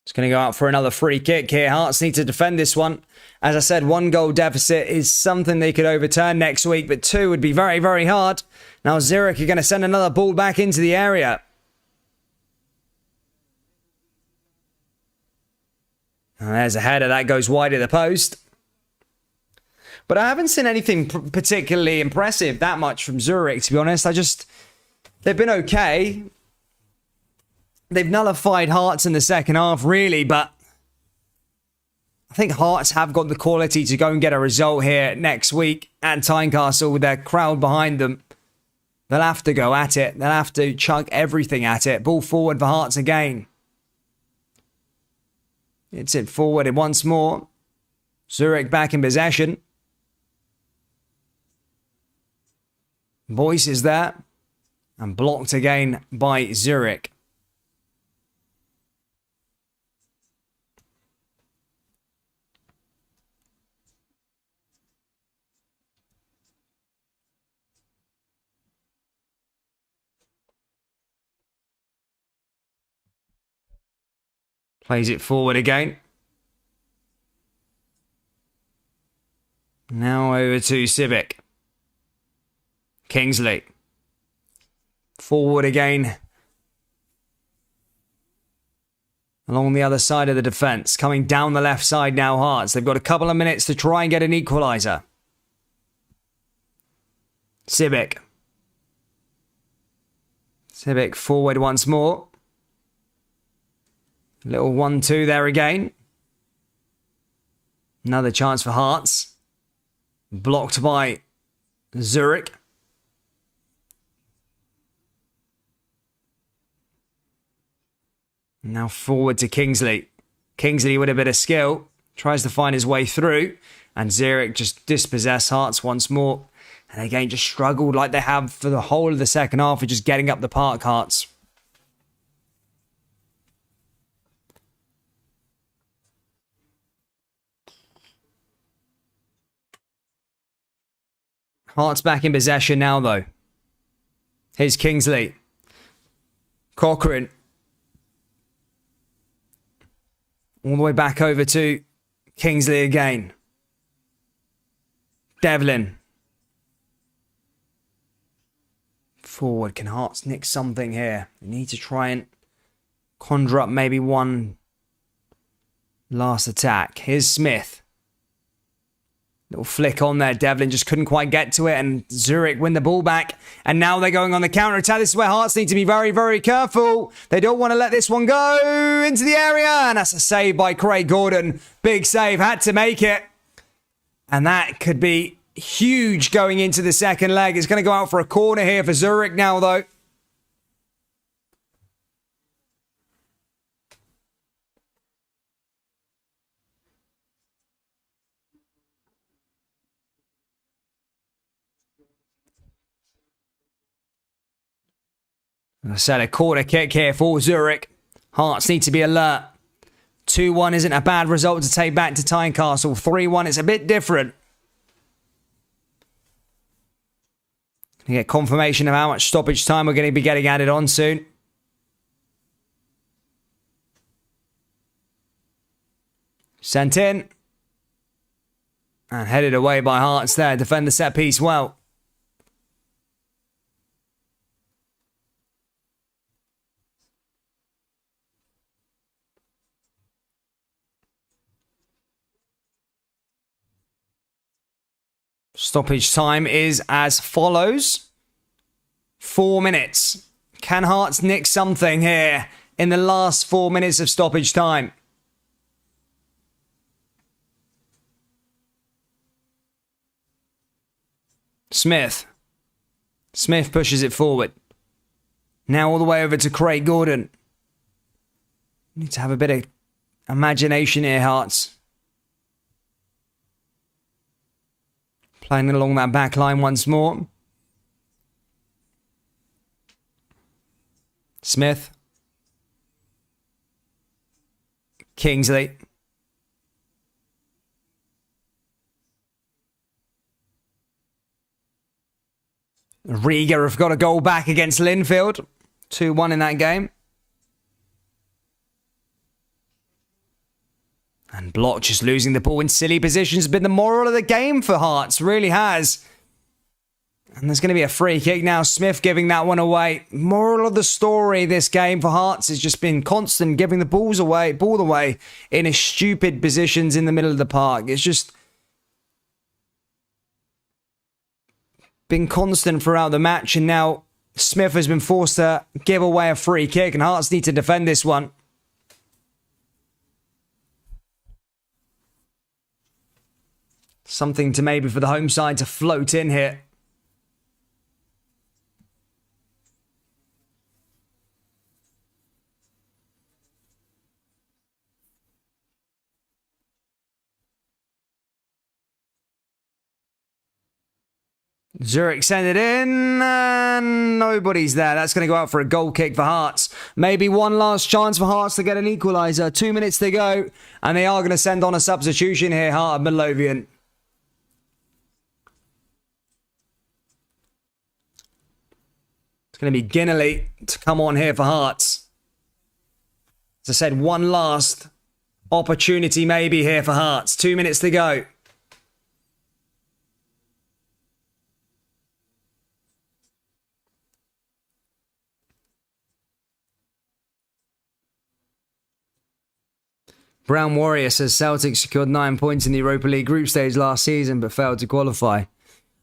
It's going to go out for another free kick here. Hearts need to defend this one. As I said, 1 goal deficit is something they could overturn next week, but 2 would be very, very hard. Now Zurich are going to send another ball back into the area. And there's a header that goes wide of the post. But I haven't seen anything particularly impressive that much from Zurich, to be honest. They've been okay. They've nullified Hearts in the second half, really, but I think Hearts have got the quality to go and get a result here next week at Tynecastle with their crowd behind them. They'll have to go at it. They'll have to chug everything at it. Ball forward for Hearts again. It's it forward once more. Zurich back in possession. Boyce is there. And blocked again by Zurich. Plays it forward again. Now over to Civic. Kingsley. Forward again. Along the other side of the defence. Coming down the left side now, Hearts. They've got a couple of minutes to try and get an equaliser. Civic. Civic forward once more. Little 1-2 there again. Another chance for Hearts. Blocked by Zurich. Now forward to Kingsley. Kingsley with a bit of skill. Tries to find his way through. And Zurich just dispossess Hearts once more. And again, just struggled like they have for the whole of the second half of just getting up the park, Hearts. Hearts back in possession now, though. Here's Kingsley. Cochrane. All the way back over to Kingsley again. Devlin. Forward. Can Hearts nick something here? They need to try and conjure up maybe one last attack. Here's Smith. Little flick on there. Devlin just couldn't quite get to it. And Zurich win the ball back. And now they're going on the counter-attack. This is where Hearts need to be very, very careful. They don't want to let this one go into the area. And that's a save by Craig Gordon. Big save. Had to make it. And that could be huge going into the second leg. It's going to go out for a corner here for Zurich now, though. As I said, a corner kick here for Zurich. Hearts need to be alert. 2-1 isn't a bad result to take back to Tynecastle. 3-1, it's a bit different. Gonna get confirmation of how much stoppage time we're going to be getting added on soon. Sent in. And headed away by Hearts there. Defend the set piece well. Stoppage time is as follows. 4 minutes. Can Hearts nick something here in the last 4 minutes of stoppage time? Smith. Smith pushes it forward. Now all the way over to Craig Gordon. Need to have a bit of imagination here, Hearts. Playing it along that back line once more. Smith. Kingsley. Riga have got a goal back against Linfield. 2-1 in that game. And Block just losing the ball in silly positions has been the moral of the game for Hearts. Really has. And there's going to be a free kick now. Smith giving that one away. Moral of the story this game for Hearts has just been constant giving the ball away in a stupid positions in the middle of the park. It's just been constant throughout the match, and now Smith has been forced to give away a free kick, and Hearts need to defend this one. Something to maybe for the home side to float in here. Zurich send it in, and nobody's there. That's going to go out for a goal kick for Hearts. Maybe one last chance for Hearts to get an equaliser. 2 minutes to go, and they are going to send on a substitution here, Heart of Midlothian. It's going to be Ginnelly to come on here for Hearts. As I said, one last opportunity maybe here for Hearts. 2 minutes to go. Brown Warrior says Celtic secured 9 points in the Europa League group stage last season but failed to qualify.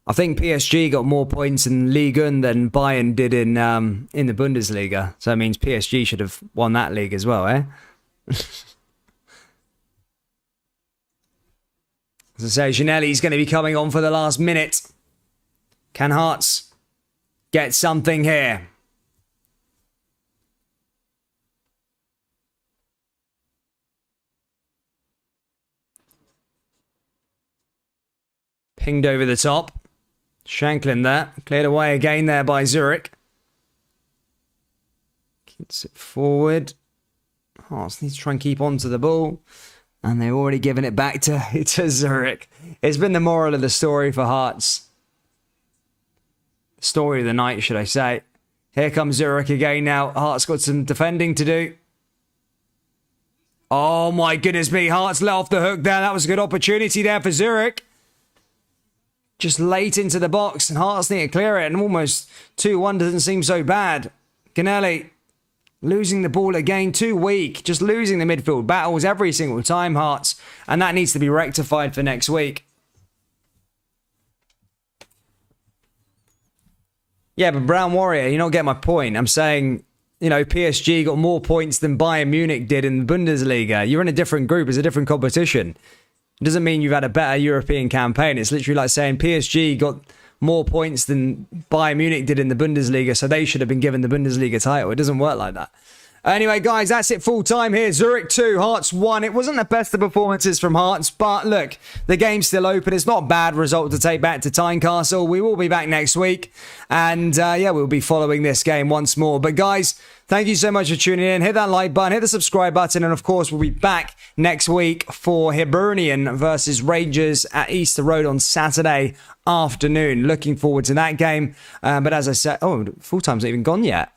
I think PSG got more points in Ligue 1 than Bayern did in the Bundesliga. So that means PSG should have won that league as well, eh? As I say, Ginelli's going to be coming on for the last minute. Can Hearts get something here? Pinged over the top. Shanklin there. Cleared away again there by Zurich. Keeps it forward. Hearts need to try and keep on to the ball. And they've already given it back to Zurich. It's been the moral of the story for Hearts. Story of the night, should I say. Here comes Zurich again now. Hearts got some defending to do. Oh my goodness me. Hearts let off the hook there. That was a good opportunity there for Zurich. Just late into the box, and Hearts need to clear it, and almost 2-1 doesn't seem so bad. Ginnelly losing the ball again, too weak, just losing the midfield battles every single time, Hearts, and that needs to be rectified for next week. Yeah, but Brown Warrior, you don't get my point. I'm saying, you know, PSG got more points than Bayern Munich did in the Bundesliga. You're in a different group, it's a different competition. It doesn't mean you've had a better European campaign. It's literally like saying PSG got more points than Bayern Munich did in the Bundesliga, so they should have been given the Bundesliga title. It doesn't work like that. Anyway, guys, that's it full time here. Zurich 2, Hearts 1. It wasn't the best of performances from Hearts, but look, the game's still open. It's not a bad result to take back to Tynecastle. We will be back next week, and yeah, we'll be following this game once more. But guys, thank you so much for tuning in. Hit that like button, hit the subscribe button, and of course, we'll be back next week for Hibernian versus Rangers at Easter Road on Saturday afternoon. Looking forward to that game. But as I said, oh, full time's not even gone yet.